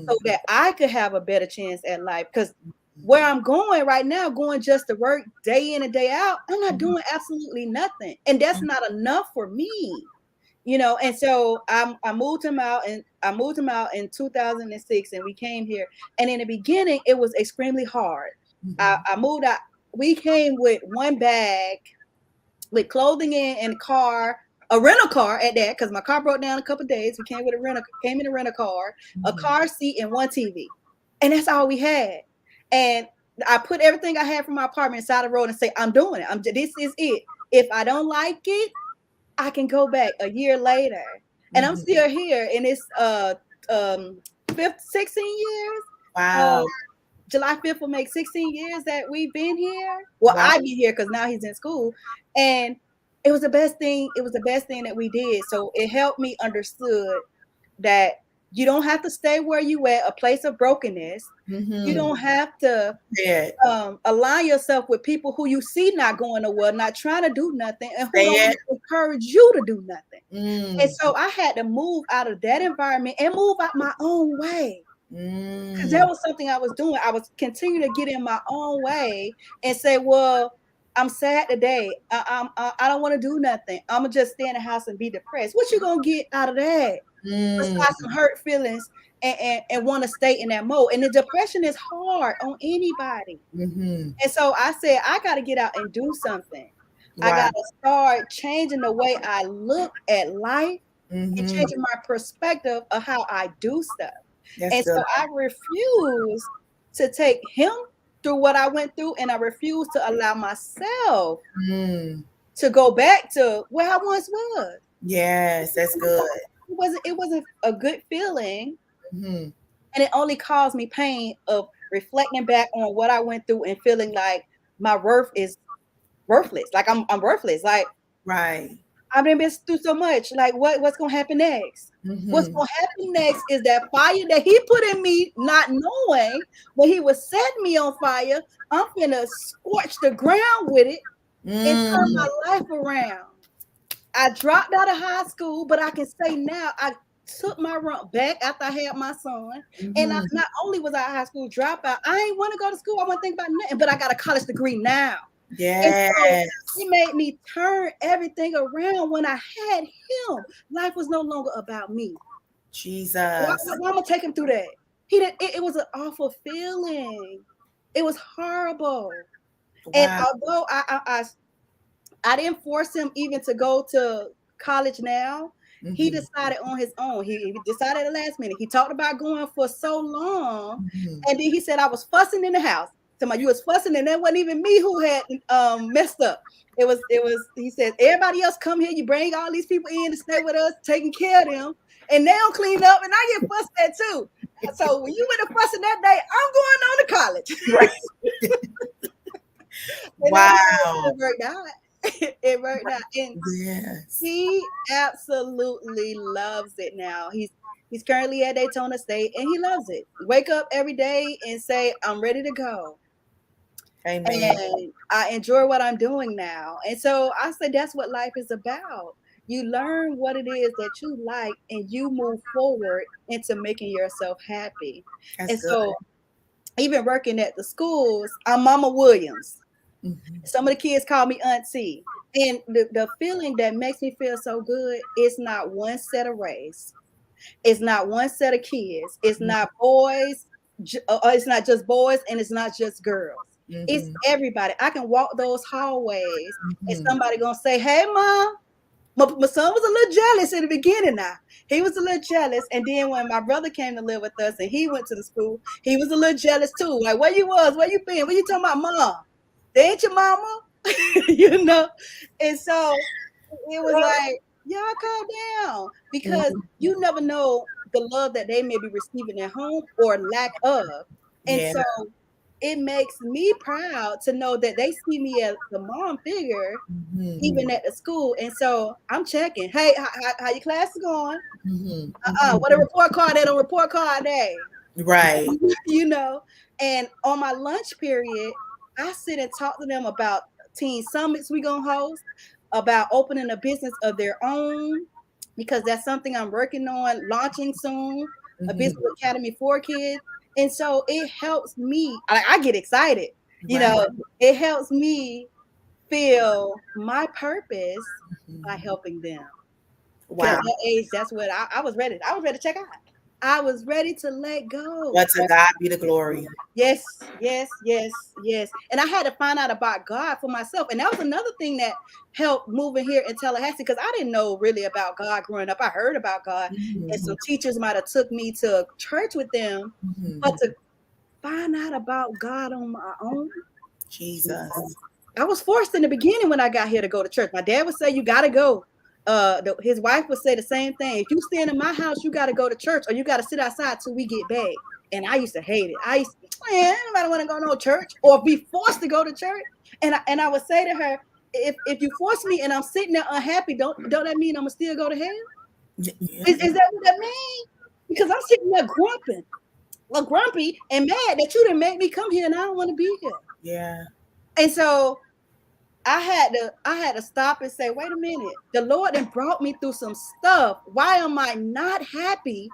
So that I could have a better chance at life. Because where I'm going right now, going just to work day in and day out, I'm not doing absolutely nothing. And that's not enough for me. And so I moved him out, and I moved him out in 2006, and we came here. And in the beginning, it was extremely hard. I moved out. We came with one bag with clothing in a car, a rental car at that, because my car broke down a couple of days. We came in a rental car, a car seat, and one TV. And that's all we had. And I put everything I had from my apartment inside the road and say, I'm doing it. This is it. If I don't like it, I can go back a year later. And I'm still here. And it's 16 years. Wow. July 5th will make 16 years that we've been here. Well, I be here because now he's in school. And it was the best thing. It was the best thing that we did. So it helped me understood that you don't have to stay where you at, a place of brokenness. You don't have to align yourself with people who you see not going nowhere, not trying to do nothing, and who don't encourage you to do nothing. And so I had to move out of that environment and move out my own way. Because that was something I was doing. I was continuing to get in my own way and say, well, I'm sad today. I don't want to do nothing. I'm going to just stay in the house and be depressed. What you going to get out of that? Besides some hurt feelings and want to stay in that mode. And the depression is hard on anybody. And so I said, I got to get out and do something. I got to start changing the way I look at life and changing my perspective of how I do stuff. So I refuse to take him through what I went through, and I refuse to allow myself to go back to where I once was. Yes, that's good. It wasn't a good feeling, and it only caused me pain of reflecting back on what I went through and feeling like my worth is worthless. Like I'm worthless. Like I've been through so much. Like what's gonna happen next? What's gonna happen next is that fire that he put in me, not knowing when he was setting me on fire. I'm gonna scorch the ground with it and turn my life around. I dropped out of high school, but I can say now took my run back after I had my son. And Mhm. not only was I a high school dropout, I ain't want to go to school. I want to think about nothing, but I got a college degree now. And so Yes. it made me turn everything around when I had him. Life was no longer about me. Jesus. Why am I take him through that? He didn't, it was an awful feeling. It was horrible. And Wow. although I didn't force him even to go to college now. He Mhm. decided on his own. He decided at the last minute. He talked about going for so long, Mhm. and then he said, "I was fussing in the house." Somebody, you was fussing, and that wasn't even me who had messed up. It was. He said, "Everybody else come here. You bring all these people in to stay with us, taking care of them, and they don't clean up, and I get fussed at too." So when you went to fussing that day, I'm going on to college. Right. And Wow. it worked out. It worked out, and Yes. he absolutely loves it now. He's currently at Daytona State and he loves it. Wake up every day and say, I'm ready to go. Amen. And I enjoy what I'm doing now. And so I say that's what life is about. You learn what it is that you like and you move forward into making yourself happy. That's And good. so even working at the schools, I'm Mama Williams. Mhm. Some of the kids call me auntie. And the feeling that makes me feel so good is not one set of race. It's not one set of kids. It's not boys. It's not just boys and it's not just girls. It's Mhm. everybody. I can walk those hallways and Mhm. somebody gonna say, hey, mom. My son was a little jealous in the beginning now. He was a little jealous. And then when my brother came to live with us and he went to the school, he was a little jealous too. Like, where you was? Where you been? What you talking about, mom? They ain't your mama? you know? And so it was like, y'all calm down because Mhm. you never know the love that they may be receiving at home or lack of. And Yeah. so it makes me proud to know that they see me as the mom figure Mhm. even at the school. And so I'm checking. Hey, how your class is going? Mhm. What a report card at on report card day. Right. you know. And on my lunch period, I sit and talk to them about teen summits we gonna host, about opening a business of their own, because that's something I'm working on launching soon, a Mhm. business academy for kids. And so it helps me. I get excited. You Right. know, it helps me feel my purpose by Mhm. helping them. Because at Wow. that age, that's what I was ready. I was ready to check out. I was ready to let go. But to God be the glory. Yes, yes, yes, yes. And I had to find out about God for myself. And that was another thing that helped moving here in Tallahassee because I didn't know really about God growing up. I heard about God, and Mhm. some teachers might have took me to church with them, Mhm. but to find out about God on my own, Jesus. I was forced in the beginning when I got here to go to church. My dad would say, "You got to go." His wife would say the same thing. If you stand in my house, you got to go to church, or you got to sit outside till we get back. And I used to hate it. I used to, man, nobody want to go to no church or be forced to go to church. And I would say to her, if you force me and I'm sitting there unhappy, don't that mean I'm gonna still go to hell? Yeah. Is that what that means? Because I'm sitting there grumpy and mad that you didn't make me come here and I don't want to be here. Yeah. And so I had to stop and say, wait a minute, the Lord then brought me through some stuff. Why am I not happy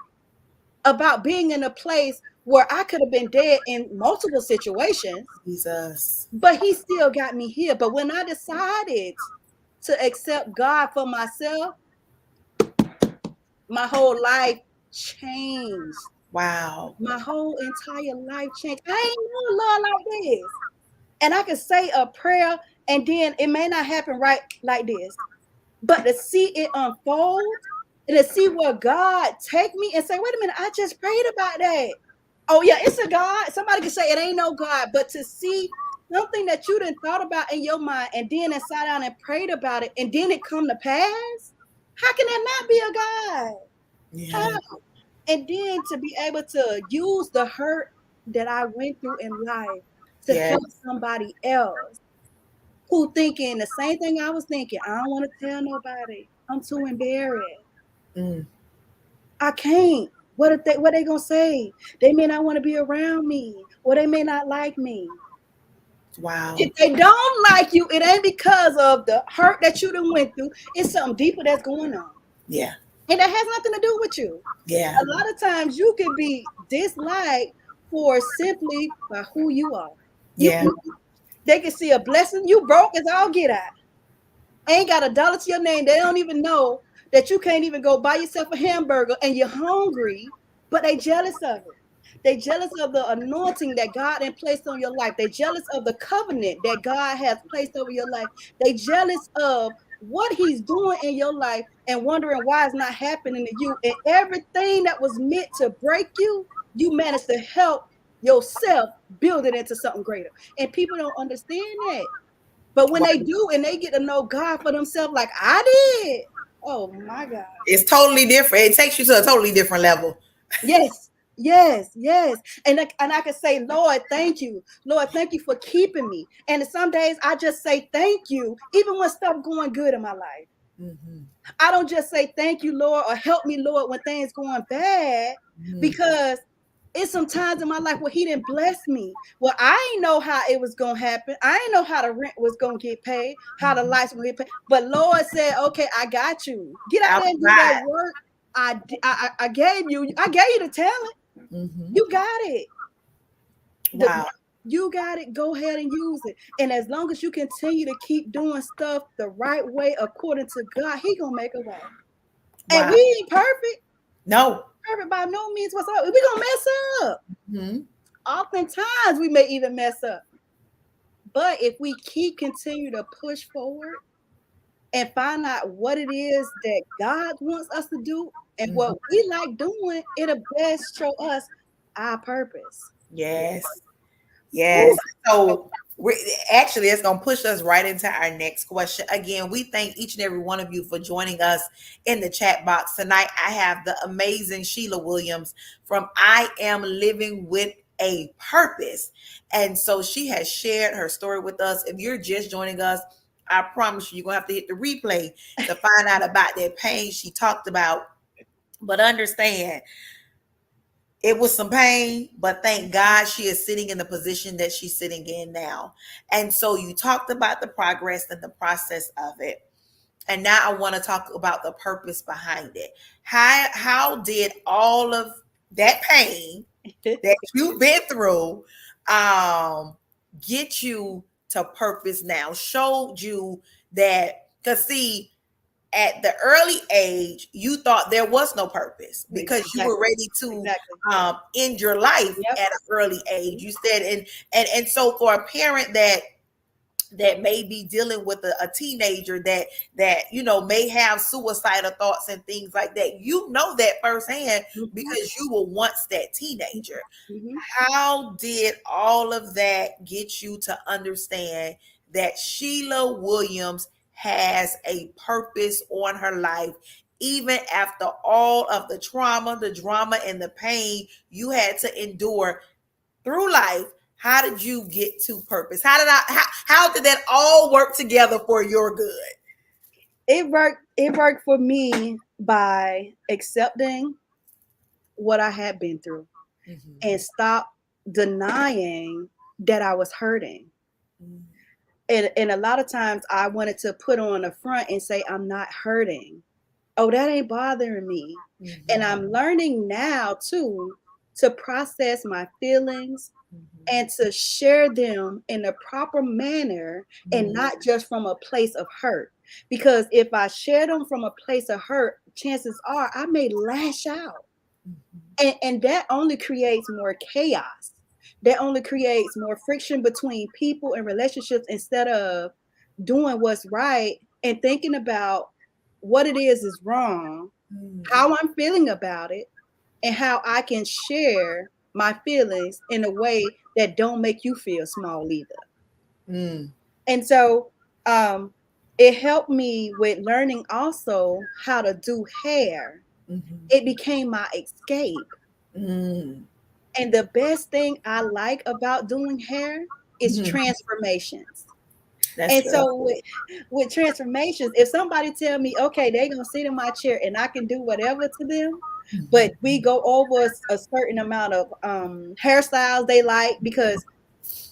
about being in a place where I could have been dead in multiple situations, Jesus. but he still got me here. But when I decided to accept God for myself, my whole life changed. Wow. My whole entire life changed. I ain't know love like this. And I could say a prayer and then it may not happen right like this. But to see it unfold and to see where God take me and say, wait a minute, I just prayed about that. Oh yeah, it's a God. Somebody can say it ain't no God, but to see something that you didn't thought about in your mind and then sat down and prayed about it and then it come to pass, how can that not be a God? Yeah. How? And then to be able to use the hurt that I went through in life to Yeah. help somebody else who thinking the same thing I was thinking. I don't want to tell nobody. I'm too embarrassed. Mm. I can't. What they gonna say? They may not want to be around me, or they may not like me. Wow. If they don't like you, it ain't because of the hurt that you done went through. It's something deeper that's going on. Yeah. And that has nothing to do with you. Yeah. A lot of times you can be disliked for simply by who you are. Yeah. They can see a blessing. You broke as all get out. Ain't got a dollar to your name. They don't even know that you can't even go buy yourself a hamburger and you're hungry, but they jealous of it. They jealous of the anointing that God has placed on your life. They jealous of the covenant that God has placed over your life. They jealous of what he's doing in your life and wondering why it's not happening to you. And everything that was meant to break you, you managed to help yourself build it into something greater. And people don't understand that. But when they do and they get to know God for themselves, like I did, oh my God. It's totally different. It takes you to a totally different level. Yes, yes. And I can say, Lord, thank you. Lord, thank you for keeping me. And some days I just say thank you, even when stuff going good in my life. Mm-hmm. I don't just say thank you, Lord, or help me, Lord, when things going bad, because it's some times in my life where he didn't bless me. Well, I ain't know how it was gonna happen. I ain't know how the rent was gonna get paid, how the lights were gonna get paid. But Lord said, "Okay, I got you. Get out there and do that work. I gave you. I gave you the talent. Mm-hmm. You got it. Wow. You got it. Go ahead and use it. And as long as you continue to keep doing stuff the right way according to God, He gonna make a way. And Wow. we ain't perfect. No. Perfect by no means whatsoever. We gonna mess up. Mm-hmm. Oftentimes we may even mess up. But if we continue to push forward and find out what it is that God wants us to do and what we like doing, it'll best show us our purpose. Yes. Ooh, Yes. So we're actually it's gonna push us right into our next question. Again, we thank each and every one of you for joining us in the chat box tonight. I have the amazing Sheila Williams from I Am Living with a Purpose. And so she has shared her story with us. If you're just joining us, I promise you, you're gonna have to hit the replay to find out about that pain she talked about. But understand it was some pain, but thank God she is sitting in the position that she's sitting in now. And so you talked about the progress and the process of it. And now I want to talk about the purpose behind it. How did all of that pain that you've been through get you to purpose now? Showed you that, because see, at the early age, you thought there was no purpose because you were ready to end your life at an early age. You said, and so for a parent that may be dealing with a teenager that may have suicidal thoughts and things like that, that firsthand because you were once that teenager. How did all of that get you to understand that Sheila Williams has a purpose on her life, even after all of the trauma, the drama, and the pain you had to endure through life? How did you get to purpose? How did that all work together for your good? It worked for me by accepting what I had been through and stop denying that I was hurting. And a lot of times I wanted to put on a front and say, I'm not hurting. Oh, that ain't bothering me. And I'm learning now too to process my feelings and to share them in a proper manner and not just from a place of hurt. Because if I share them from a place of hurt, chances are I may lash out. And that only creates more chaos. That only creates more friction between people and relationships instead of doing what's right and thinking about what it is wrong, how I'm feeling about it, and how I can share my feelings in a way that don't make you feel small either. And so it helped me with learning also how to do hair. It became my escape. And the best thing I like about doing hair is transformations. That's And good. so with transformations, if somebody tell me, okay, they're gonna sit in my chair and I can do whatever to them, but we go over a certain amount of hairstyles they like, because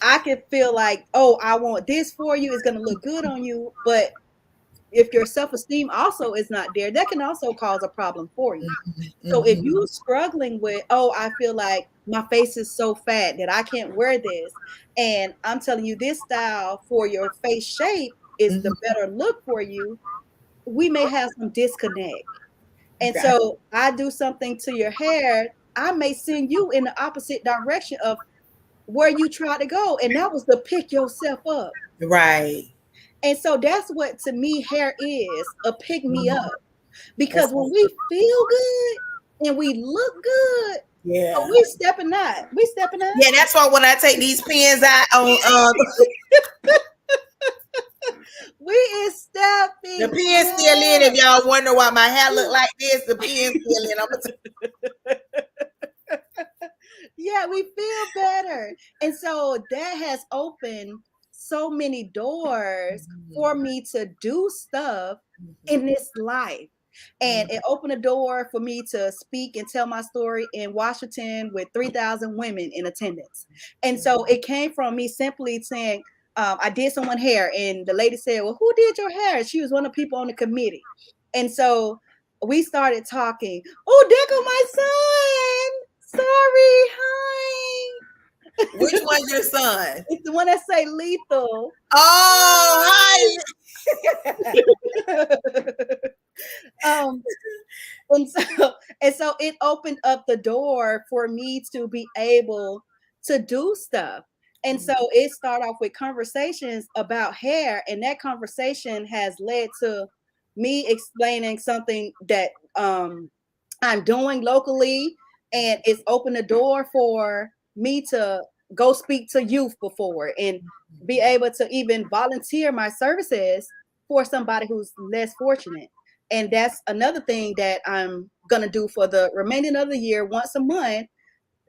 I can feel like, oh, I want this for you, it's gonna look good on you, but if your self-esteem also is not there, that can also cause a problem for you. So if you're struggling with, oh, I feel like my face is so fat that I can't wear this, and I'm telling you this style for your face shape is the better look for you, we may have some disconnect. And so I do something to your hair, I may send you in the opposite direction of where you try to go. And that was to pick yourself up. Right. And so that's what to me hair is, a pick me up. Because when we feel good and we look good, yeah, we stepping out. We stepping out. Yeah, that's why when I take these pins out on we is stepping. the pin's still in. If y'all wonder why my hair look like this, the pin's still in. Yeah, we feel better. And so that has opened so many doors for me to do stuff in this life. And it opened a door for me to speak and tell my story in Washington with 3,000 women in attendance. And so it came from me simply saying, I did someone's hair, and the lady said, well, who did your hair? She was one of the people on the committee. And so we started talking. Oh, there go my son. Sorry, hi. Which one's your son? It's the one that say lethal. Oh, hi. And so it opened up the door for me to be able to do stuff. And so it started off with conversations about hair, and that conversation has led to me explaining something that I'm doing locally, and it's opened the door for me to go speak to youth before and be able to even volunteer my services for somebody who's less fortunate. And that's another thing that I'm going to do for the remaining of the year. Once a month,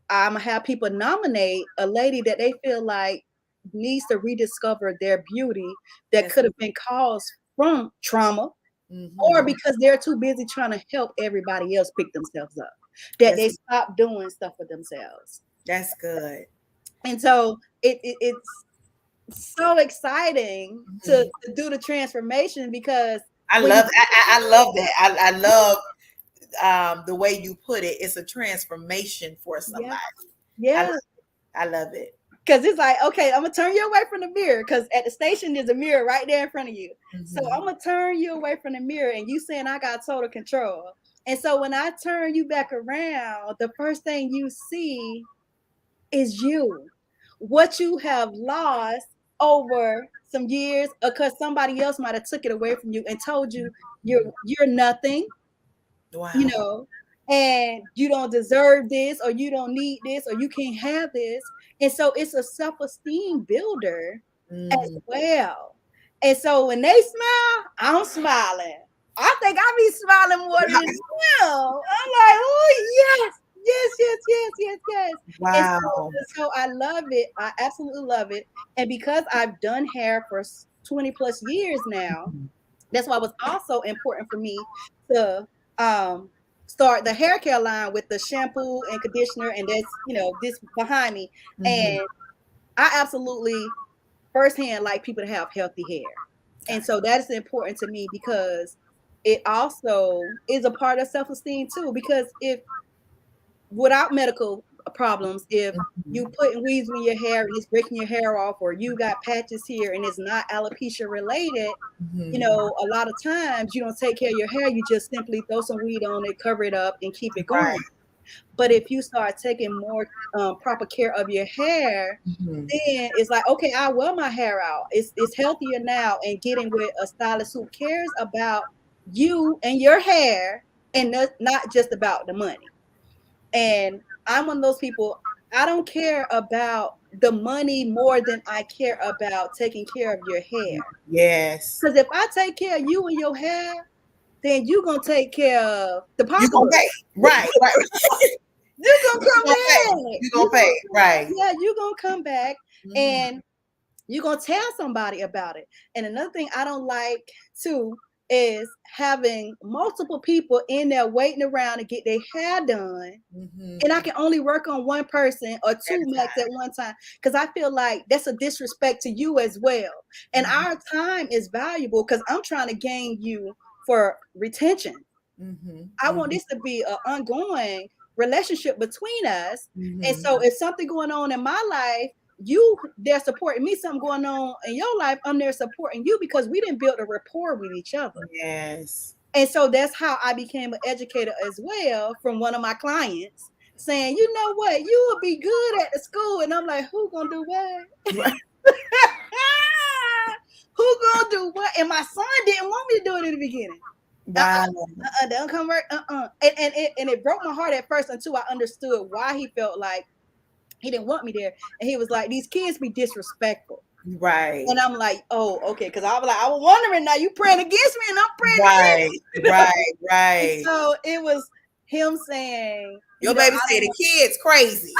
I'm going to have people nominate a lady that they feel like needs to rediscover their beauty that could have been caused from trauma, or because they're too busy trying to help everybody else pick themselves up, that they stop doing stuff for themselves. That's good. And so it's so exciting to do the transformation, because I love that. I love the way you put it. It's a transformation for somebody. Yeah. I love it. Because it's like, okay, I'm going to turn you away from the mirror, because at the station, there's a mirror right there in front of you. So I'm going to turn you away from the mirror, and you saying I got total control. And so when I turn you back around, the first thing you see is you. What you have lost over some years, because somebody else might have took it away from you and told you you're nothing. Wow. You know, and you don't deserve this, or you don't need this, or you can't have this. And so it's a self-esteem builder as well. And so when they smile, I'm smiling. I think I be smiling more than them. I'm like, oh yes. Wow. And so I love it. I absolutely love it. And because I've done hair for 20 plus years now, that's why it was also important for me to start the hair care line with the shampoo and conditioner, and that's, you know, this behind me. And I absolutely firsthand like people to have healthy hair. And so that is important to me, because it also is a part of self-esteem too, because if without medical problems, if you putting weaves in your hair and it's breaking your hair off, or you got patches here and it's not alopecia related, you know, a lot of times you don't take care of your hair. You just simply throw some weed on it, cover it up, and keep it going. Right. But if you start taking more proper care of your hair, then it's like, okay, I wear my hair out. It's healthier now, and getting with a stylist who cares about you and your hair, and not just about the money. And I'm one of those people, I don't care about the money more than I care about taking care of your hair. Yes. Because if I take care of you and your hair, then you're going to take care of the pocketbook. You're going to pay. Right. You're going to come back. You're going to pay. Right. Yeah, you're going to come back, and you're going to tell somebody about it. And another thing I don't like, too, is having multiple people in there waiting around to get their hair done. And I can only work on one person or two max at one time, because I feel like that's a disrespect to you as well. And our time is valuable because I'm trying to gain you for retention. I want this to be an ongoing relationship between us. And so if something going on in my life, they're supporting me. Something going on in your life, I'm there supporting you, because we didn't build a rapport with each other. Yes. And so that's how I became an educator as well, from one of my clients saying, you know what, you will be good at the school. And I'm like, who gonna do what? Right. Who gonna do what? And my son didn't want me to do it in the beginning. Wow. Don't come work. And it broke my heart at first until I understood why he felt like he didn't want me there. And he was like, these kids be disrespectful. Right. And I'm like, oh, okay. Because I was wondering, now you praying against me and I'm praying against you. Right. And so it was him saying, your baby said the kid's crazy.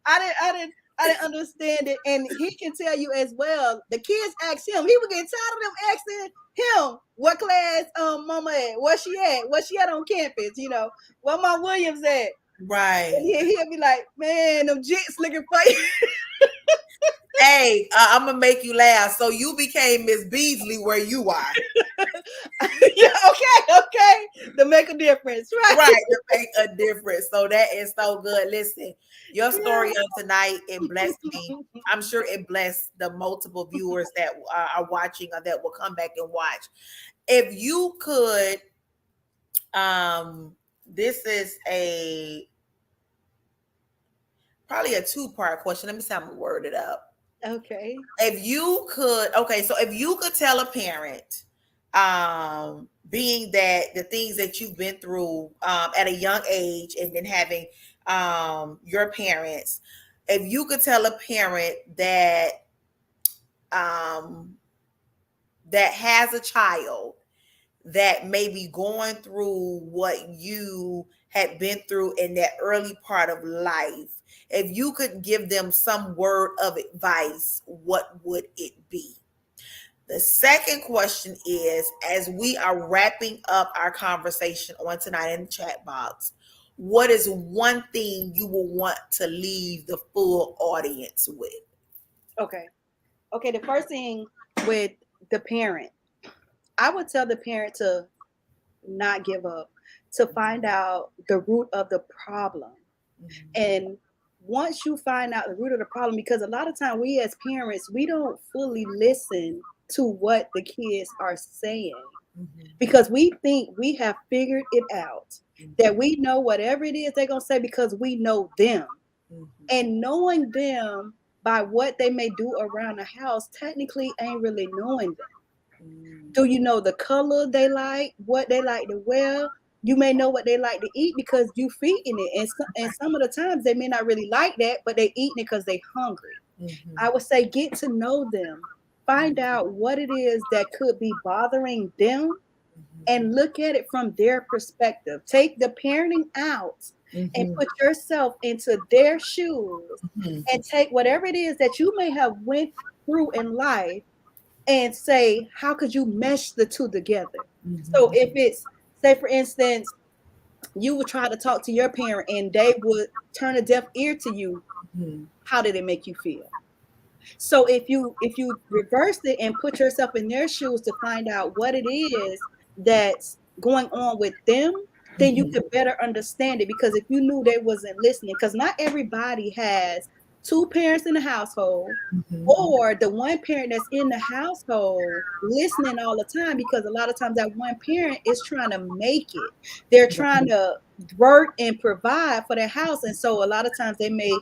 I didn't understand it. And he can tell you as well, the kids asked him, he was getting tired of them asking him what class mama at, where she at on campus, where my Williams at. Right. And he'll be like, man, them jits looking for you. Hey, I'm gonna make you laugh. So you became Miss Beasley where you are. Yeah, okay. To make a difference, right? Right, to make a difference. So that is so good. Listen, your story of tonight, it blessed me. I'm sure it blessed the multiple viewers that are watching or that will come back and watch. If you could, this is probably a two-part question. Let me see how I'm gonna word it up. Okay. If you could tell a parent, being that the things that you've been through at a young age, and then having your parents, if you could tell a parent that that has a child that may be going through what you had been through in that early part of life, if you could give them some word of advice, what would it be? The second question is, as we are wrapping up our conversation on tonight in the chat box, what is one thing you will want to leave the full audience with? Okay. The first thing with the parent, I would tell the parent to not give up, to find out the root of the problem. And once you find out the root of the problem, because a lot of time we as parents, we don't fully listen to what the kids are saying, because we think we have figured it out, that we know whatever it is they're going to say because we know them. And knowing them by what they may do around the house technically ain't really knowing them. Do you know the color they like, what they like to wear? You may know what they like to eat because you feeding it. And some of the times they may not really like that, but they eating it because they hungry. I would say get to know them. Find out what it is that could be bothering them and look at it from their perspective. Take the parenting out and put yourself into their shoes and take whatever it is that you may have went through in life and say, how could you mesh the two together? So if it's, say for instance, you would try to talk to your parent and they would turn a deaf ear to you, how did it make you feel? So if you reverse it and put yourself in their shoes to find out what it is that's going on with them, then you could better understand it. Because if you knew they wasn't listening, because not everybody has two parents in the household, or the one parent that's in the household listening all the time, because a lot of times that one parent is trying to make it. They're trying to work and provide for their house. And so a lot of times they may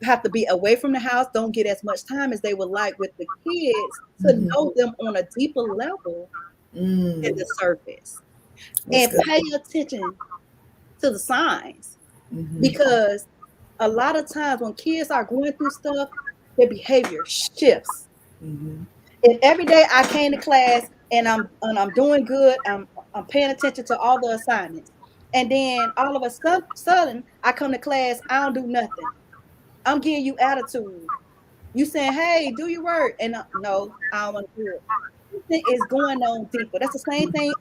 have to be away from the house, don't get as much time as they would like with the kids to know them on a deeper level than the surface. And pay attention to the signs, because a lot of times when kids are going through stuff, their behavior shifts. And every day I came to class and I'm doing good. I'm paying attention to all the assignments. And then all of a sudden I come to class, I don't do nothing. I'm giving you attitude. You saying, hey, do your work. And no, I don't want to do it. something is going on deeper. That's the same thing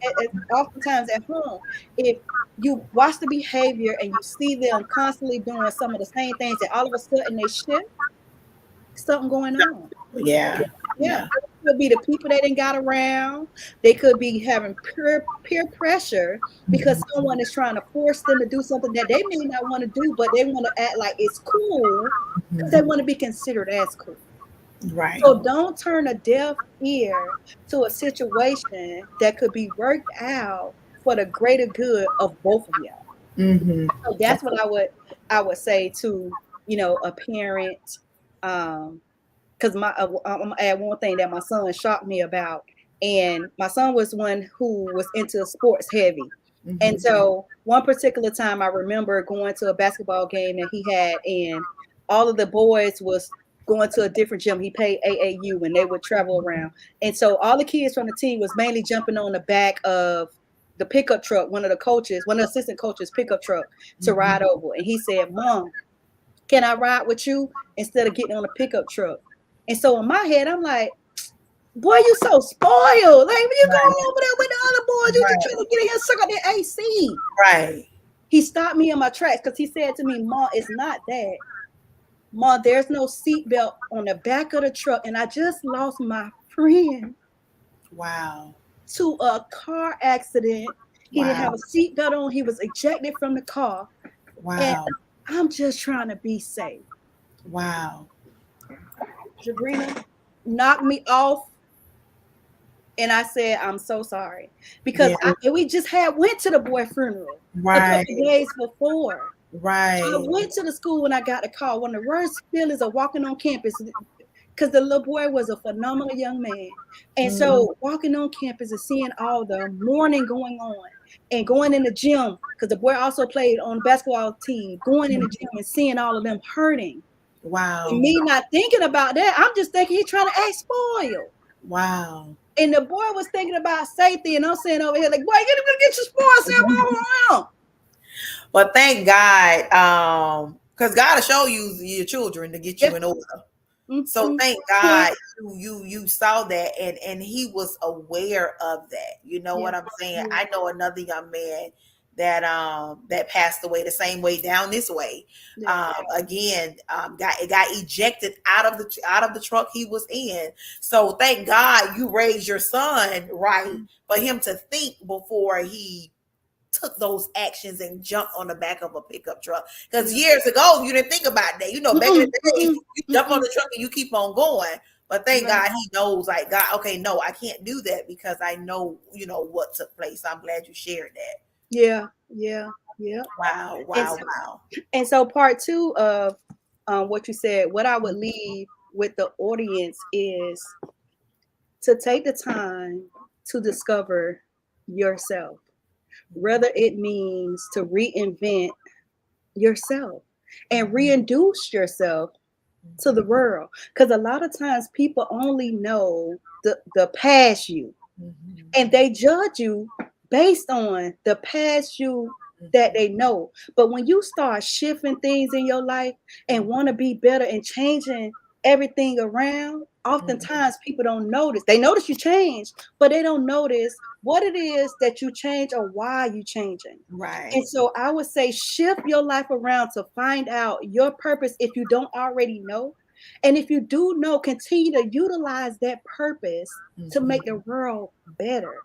oftentimes at home. If you watch the behavior and you see them constantly doing some of the same things, and all of a sudden they shift, something going on. Yeah. Yeah, Yeah. it could be the people they didn't got around. They could be having peer pressure because someone is trying to force them to do something that they may not want to do, but they want to act like it's cool because they want to be considered as cool. Right. So don't turn a deaf ear to a situation that could be worked out for the greater good of both of y'all. Mm-hmm. So that's what I would say to, a parent. Because I'm gonna add one thing that my son shocked me about, and my son was one who was into sports heavy, and so one particular time I remember going to a basketball game that he had, and all of the boys was going to a different gym. He paid AAU, and they would travel around, and so all the kids from the team was mainly jumping on the back of the pickup truck, one of the assistant coaches pickup truck to ride over, and he said, "Mom, can I ride with you instead of getting on a pickup truck?" And so in my head, I'm like, boy, you so spoiled. Like, when you going over there with the other boys, you just trying to get in here and suck up their AC. Right. He stopped me in my tracks because he said to me, "Ma, it's not that. Ma, there's no seatbelt on the back of the truck. And I just lost my friend Wow. to a car accident. He didn't have a seatbelt on. He was ejected from the car. And Wow. I'm just trying to be safe." Wow. Jabrina knocked me off, and I said, "I'm so sorry," because we just went to the boy funeral a Right. couple days before. Right. I went to the school when I got the call. One of the worst feelings of walking on campus, because the little boy was a phenomenal young man, and so walking on campus and seeing all the mourning going on, and going in the gym because the boy also played on the basketball team. Going in the gym and seeing all of them hurting. Wow. And me not thinking about that, I'm just thinking he's trying to act spoiled. Wow. And the boy was thinking about safety, and I'm saying over here, like, boy, get your spoils around. But thank God, because God will show you your children to get you in order. So thank God you saw that, and he was aware of that. You know what I'm saying? I know another young man that passed away the same way down this way. Again, got ejected out of the truck he was in. So thank God you raised your son right for him to think before he took those actions and jumped on the back of a pickup truck. Because years ago, you didn't think about that. Back in the day, you jump on the truck and you keep on going. But thank God he knows, like, God, okay, no, I can't do that because I know, what took place. I'm glad you shared that. Yeah. Wow. And so part two of what you said, what I would leave with the audience is to take the time to discover yourself, whether it means to reinvent yourself and reintroduce yourself to the world. Because a lot of times people only know the past you, and they judge you based on the past you that they know. But when you start shifting things in your life and want to be better and changing everything around, oftentimes people don't notice. They notice you change, but they don't notice what it is that you change or why you changing. Right. And so I would say shift your life around to find out your purpose if you don't already know. And if you do know, continue to utilize that purpose to make the world better.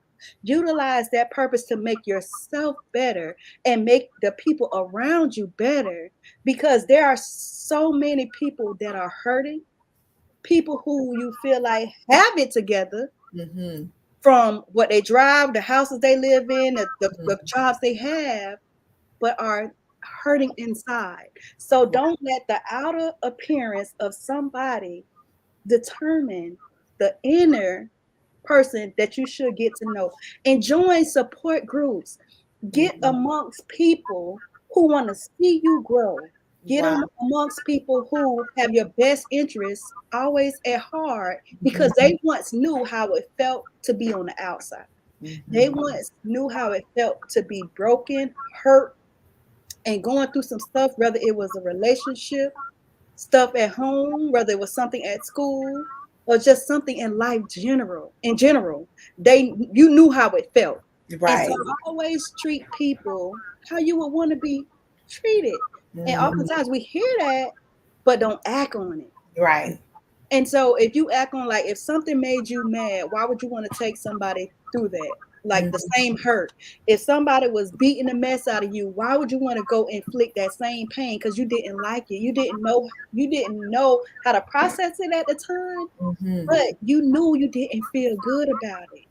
Utilize that purpose to make yourself better and make the people around you better, because there are so many people that are hurting, people who you feel like have it together from what they drive, the houses they live in, the jobs they have, but are hurting inside. So don't let the outer appearance of somebody determine the inner person that you should get to know. And join support groups. Get amongst people who want to see you grow. Get amongst people who have your best interests always at heart, because they once knew how it felt to be on the outside. They once knew how it felt to be broken, hurt, and going through some stuff, whether it was a relationship, stuff at home, whether it was something at school, or just something in life in general, you knew how it felt. And so Right. I always treat people how you would want to be treated. And Mhm. oftentimes we hear that, but don't act on it. Right. And so if you act on, like, if something made you mad, why would you want to take somebody through that? Like the Mhm. same hurt. If somebody was beating the mess out of you, why would you want to go inflict that same pain? Because you didn't like it. You didn't know how to process it at the time, Mhm. but you knew you didn't feel good about it.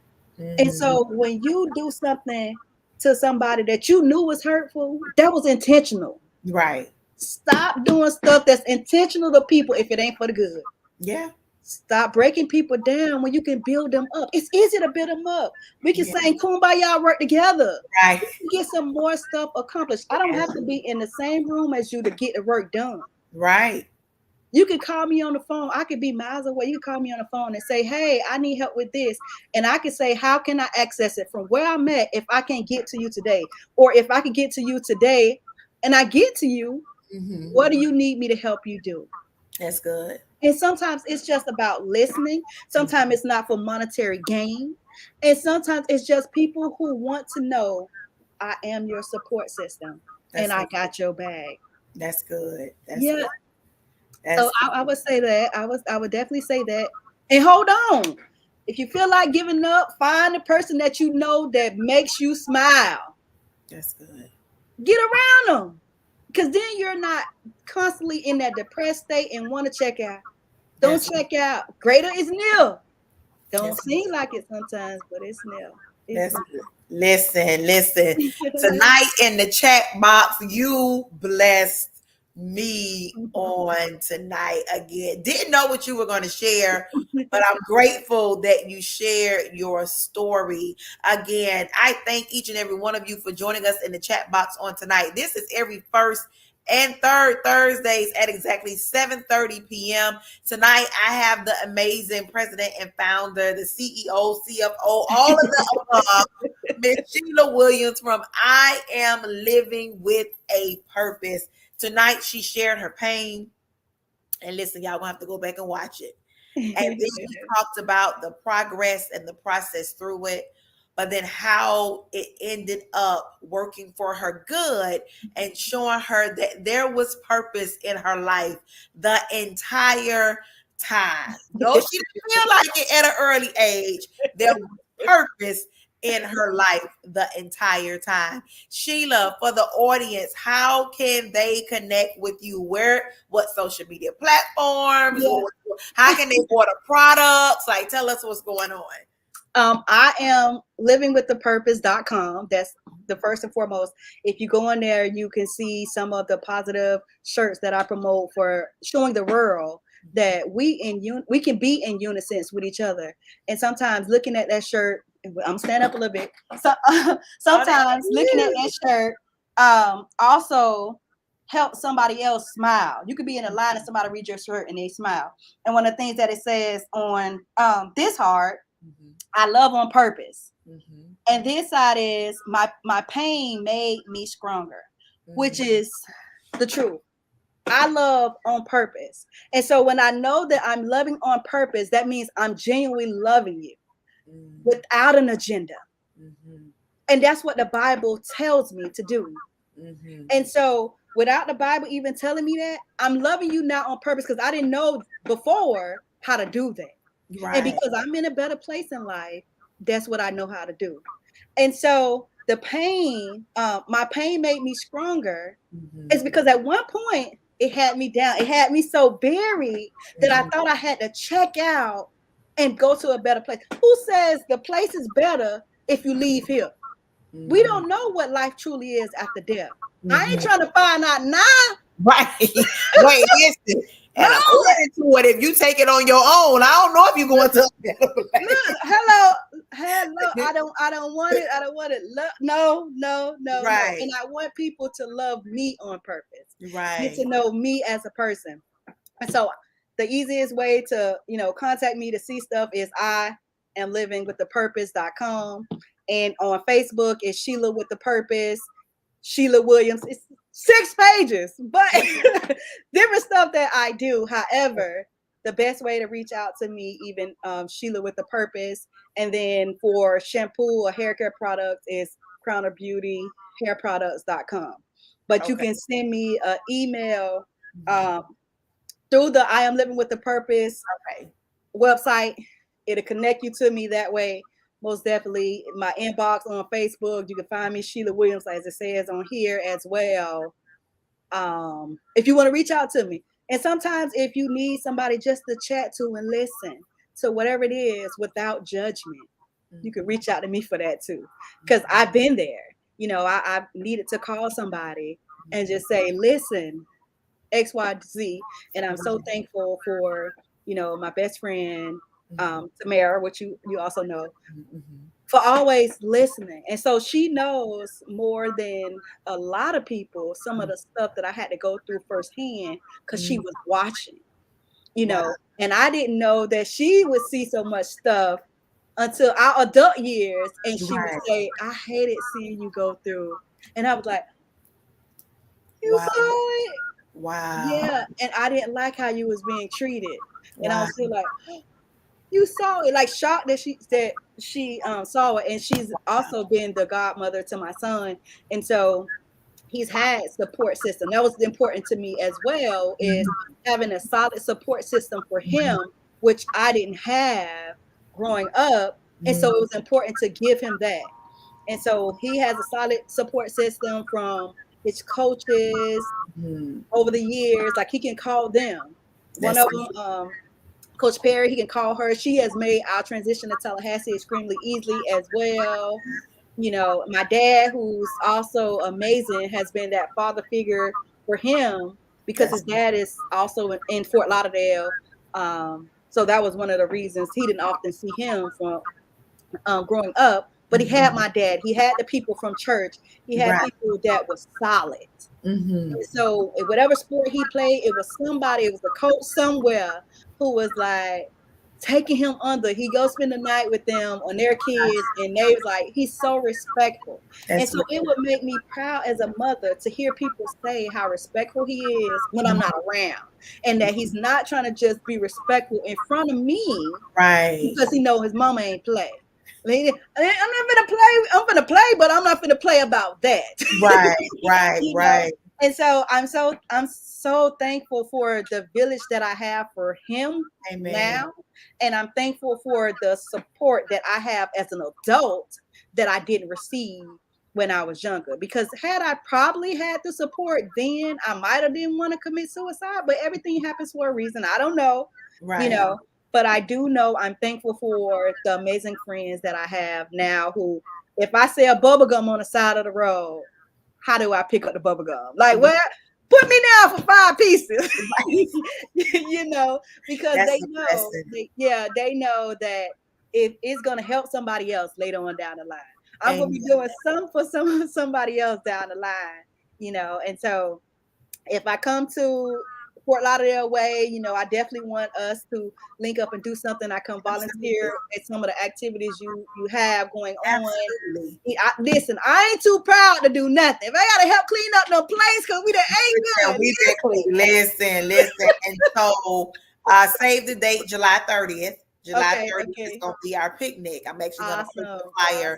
And Mhm. so when you do something to somebody that you knew was hurtful, that was intentional. Right. Stop doing stuff that's intentional to people if it ain't for the good. Yeah. Stop breaking people down when you can build them up. It's easy to build them up. We can Yeah. sing Kumbaya, work together. Right. We can get some more stuff accomplished. I don't have to be in the same room as you to get the work done. Right. You can call me on the phone. I could be miles away. You can call me on the phone and say, hey, I need help with this. And I can say, how can I access it from where I'm at if I can't get to you today? Or if I can get to you today and I get to you, Mhm. what do you need me to help you do? That's good. And sometimes it's just about listening. Sometimes it's not for monetary gain. And sometimes it's just people who want to know, I am your support system and That's I so got your bag. that's good. That's Yeah. good. So That's I would say that. I would definitely say that. And hold on. If you feel like giving up, find a person that you know that makes you smile. that's good. Get around them. Because then you're not constantly in that depressed state and want to check out. Don't That's check out. Greater is near. Don't that's seem like it sometimes, but it's near. It's that's good. Listen. near. Tonight in the chat box, you blessed me on tonight again. Didn't know what you were going to share, but I'm grateful that you shared your story. Again, I thank each and every one of you for joining us in the chat box on tonight. This is every first and third Thursdays at exactly 7:30 p.m. Tonight, I have the amazing president and founder, the CEO, CFO, all of the above, Miss Sheila Williams from I Am Living with a Purpose. Tonight, she shared her pain. And listen, y'all gonna have to go back and watch it. And then she talked about the progress and the process through it, but then how it ended up working for her good and showing her that there was purpose in her life the entire time. Though she didn't feel like it at an early age, there was purpose in her life the entire time. Sheila, for the audience, how can they connect with you? What social media platforms? Yeah. How can they order products? Like, tell us what's going on. I am livingwiththepurpose.com. That's the first and foremost. If you go in there, you can see some of the positive shirts that I promote for showing the world that we can be in unison with each other. And sometimes looking at that shirt, I'm standing up a little bit. So sometimes looking at that shirt also help somebody else smile. You could be in a line and somebody read your shirt and they smile. And one of the things that it says on this heart, I love on purpose. Mm-hmm. And this side is my pain made me stronger, which is the truth. I love on purpose. And so when I know that I'm loving on purpose, that means I'm genuinely loving you without an agenda. Mm-hmm. And that's what the Bible tells me to do. Mm-hmm. And so without the Bible even telling me that, I'm loving you now on purpose because I didn't know before how to do that. Right. And because I'm in a better place in life, that's what I know how to do. And so the pain, my pain made me stronger. Mm-hmm. It's because at one point it had me down. It had me so buried that I thought I had to check out and go to a better place. Who says the place is better if you leave here? Mm-hmm. We don't know what life truly is after death. Mm-hmm. I ain't trying to find out now. Right. Wait, listen. And according to it, if you take it on your own, I don't know if you're going to. Look, hello. I don't want it. I don't want it. No. Right. No. And I want people to love me on purpose. Right. Get to know me as a person. And so the easiest way to, contact me to see stuff is I am livingwiththepurpose.com. And on Facebook is Sheila with the Purpose, Sheila Williams. It's 6 pages, but different stuff that I do. However, the best way to reach out to me, even Sheila with a Purpose. And then for shampoo or hair care products is crownerbeautyhairproducts.com. But you Okay. can send me an email through the I Am Living with a Purpose Okay. website. It'll connect you to me that way. Most definitely. My inbox on Facebook, you can find me, Sheila Williams, as it says on here as well. If you want to reach out to me. And sometimes if you need somebody just to chat to and listen to whatever it is without judgment, you can reach out to me for that too. Because I've been there. You know, I needed to call somebody and just say, listen, X, Y, Z. And I'm so thankful for, you know, my best friend, Tamara, which you also know, for always listening. And so she knows more than a lot of people some of the stuff that I had to go through firsthand because she was watching, you know. And I didn't know that she would see so much stuff until our adult years. And she would say, I hated seeing you go through. And I was like, you Wow. saw it? Wow. Yeah. And I didn't like how you was being treated. And I Wow. was still like, you saw it, like shocked that she saw it. And she's also been the godmother to my son. And so he's had support system. That was important to me as well, is having a solid support system for him, which I didn't have growing up. And so it was important to give him that. And so he has a solid support system from his coaches over the years. Like he can call them. One of them, Coach Perry, he can call her. She has made our transition to Tallahassee extremely easily as well. You know, my dad, who's also amazing, has been that father figure for him because his dad is also in Fort Lauderdale. So that was one of the reasons he didn't often see him from growing up. But he had my dad. He had the people from church. He had people that was solid. So whatever sport he played, it was somebody, it was a coach somewhere who was like taking him under. He go spend the night with them on their kids, and they was like, he's so respectful. And so it would make me proud as a mother to hear people say how respectful he is when I'm not around, and that he's not trying to just be respectful in front of me, because he know his mama ain't play. I'm not gonna play. I'm gonna play, but I'm not gonna play about that. Right. And so I'm so thankful for the village that I have for him now, and I'm thankful for the support that I have as an adult that I didn't receive when I was younger. Because had I probably had the support then, I might have didn't want to commit suicide. But everything happens for a reason. I don't know, you know. But I do know I'm thankful for the amazing friends that I have now who, if I see a bubble gum on the side of the road, how do I pick up the bubble gum? Like, well, put me down for 5 pieces, you know, because they know, they know that it's going to help somebody else later on down the line. I'm going to be doing something for somebody else down the line, you know. And so if I come to Fort Lauderdale way, you know, I definitely want us to link up and do something. I come volunteer at some of the activities you have going on. Listen, I ain't too proud to do nothing. If I gotta help clean up no place because we done ain't good. We been clean. Listen. And so save the date, July 30th. July 30th is gonna be our picnic. I'm actually gonna put the flyer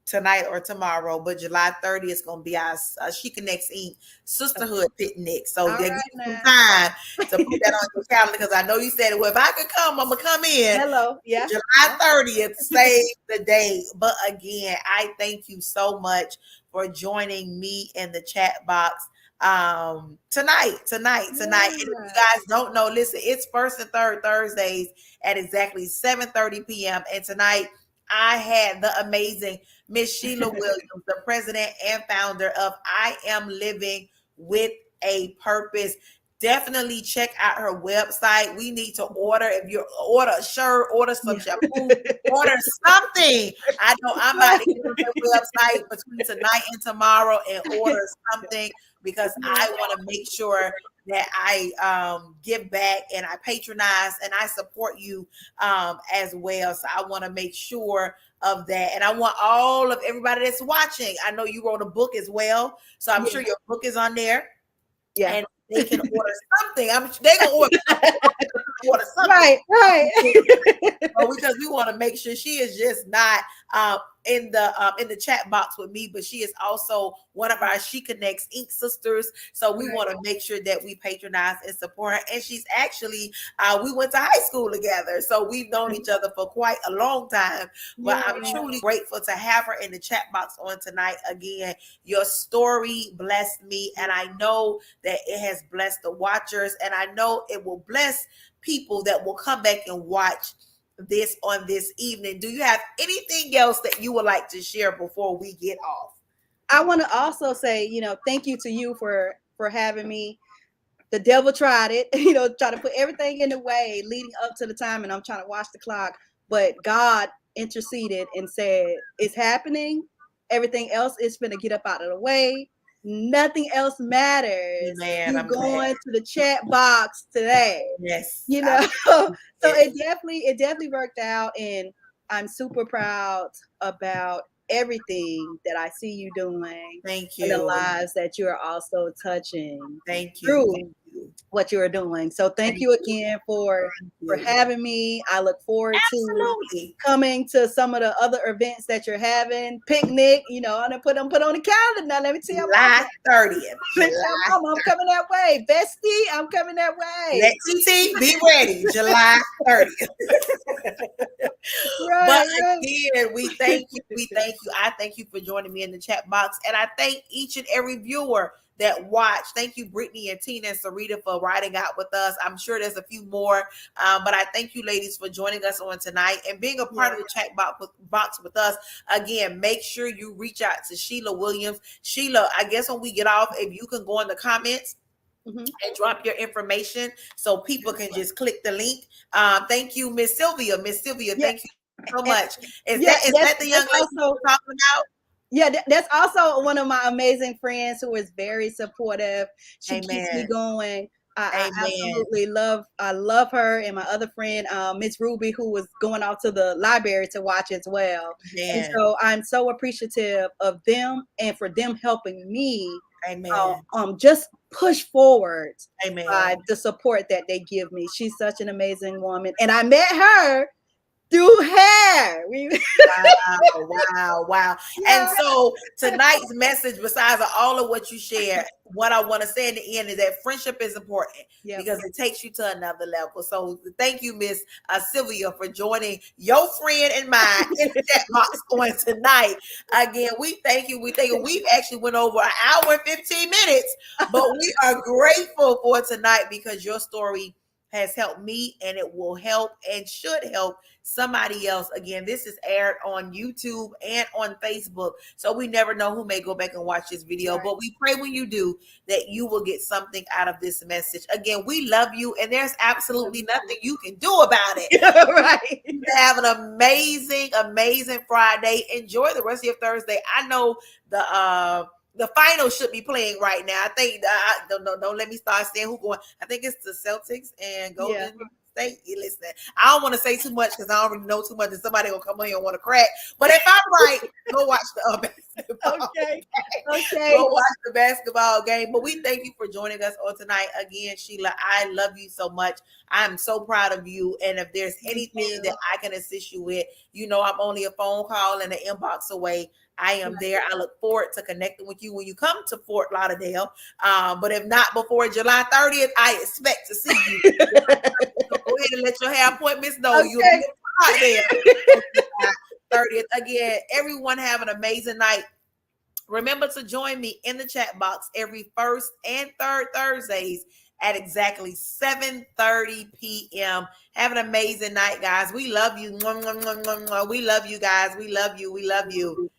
tonight or tomorrow, but July 30th is going to be our She Connects Inc. Sisterhood picnic. So there's some time to put that on your calendar, because I know you said, well, if I could come, I'm going to come in. July 30th, save the date. But again, I thank you so much for joining me in the chat box tonight. And if you guys don't know, listen, it's first and third Thursdays at exactly 7:30 p.m. And tonight I had the amazing Miss Sheila Williams, the president and founder of I Am Living with a Purpose. Definitely check out her website. We need to order. If you order a shirt, order some shampoo, order something. I know I'm about to get on the website between tonight and tomorrow and order something, because I want to make sure that I give back and I patronize and I support you as well. So I want to make sure of that. And I want all of everybody that's watching. I know you wrote a book as well, so I'm sure your book is on there. And they can order something. They're gonna order something. Right. Because we want to make sure she is just not in the chat box with me, but she is also one of our She Connects Inc. sisters. So we want to make sure that we patronize and support her. And she's actually we went to high school together, so we've known each other for quite a long time. But I'm truly grateful to have her in the chat box on tonight. Again, your story blessed me, and I know that it has blessed the watchers, and I know it will bless people that will come back and watch this on this evening. Do you have anything else that you would like to share before we get off? I want to also say, thank you to you for having me. The devil tried it, try to put everything in the way leading up to the time, and I'm trying to watch the clock, but God interceded and said, it's happening. Everything else is going to get up out of the way. Nothing else matters. Man, you're going to the chat box today. Yes. So it definitely worked out, and I'm super proud about everything that I see you doing. Thank you. And the lives that you are also touching. Thank you. Through what you are doing. So thank you again for having me. I look forward to coming to some of the other events that you're having. Picnic, I'm gonna put on the calendar now. Let me tell you, July 30th. I'm coming that way. Bestie, I'm coming that way. Let TT be ready. July 30th. But again, we thank you. I thank you for joining me in the chat box, and I thank each and every viewer that watch. Thank you, Brittany and Tina and Sarita, for riding out with us. I'm sure there's a few more, but I thank you, ladies, for joining us on tonight and being a part of the chat box with us. Again, make sure you reach out to Sheila Williams. Sheila, I guess when we get off, if you can go in the comments and drop your information so people can just click the link. Thank you, Miss Sylvia. Thank you so much. Is that the young lady we're talking about? Yeah, that's also one of my amazing friends who is very supportive. She keeps me going. I absolutely love her, and my other friend, Miss Ruby, who was going out to the library to watch as well. And so I'm so appreciative of them and for them helping me just push forward by the support that they give me. She's such an amazing woman. And I met her through hair. Wow. And so tonight's message, besides all of what you shared, what I want to say in the end is that friendship is important because it takes you to another level. So thank you, Miss Sylvia, for joining your friend and mine in the chat box on tonight. Again, we thank you. We've actually went over an hour and 15 minutes, but we are grateful for tonight because your story has helped me, and it will help and should help somebody else. Again, this is aired on YouTube and on Facebook, so we never know who may go back and watch this video, but we pray when you do that you will get something out of this message. Again, we love you, and there's absolutely nothing you can do about it. Have an amazing Friday. Enjoy the rest of your Thursday. I know the final should be playing right now. I think don't let me start saying who going. I think it's the Celtics and Golden State. Listen, I don't want to say too much because I don't really know too much, and somebody will come on here and want to crack. But if I'm right, go watch the basketball. Okay. Go watch the basketball game. But we thank you for joining us on tonight. Again, Sheila, I love you so much. I'm so proud of you. And if there's anything that I can assist you with, I'm only a phone call and an inbox away. I am there. I look forward to connecting with you when you come to Fort Lauderdale. But if not before July 30th, I expect to see you. Go ahead and let your hair appointments know you'll be out there. 30th. Again, everyone have an amazing night. Remember to join me in the chat box every first and third Thursdays at exactly 7:30 p.m. Have an amazing night, guys. We love you. We love you, guys. We love you.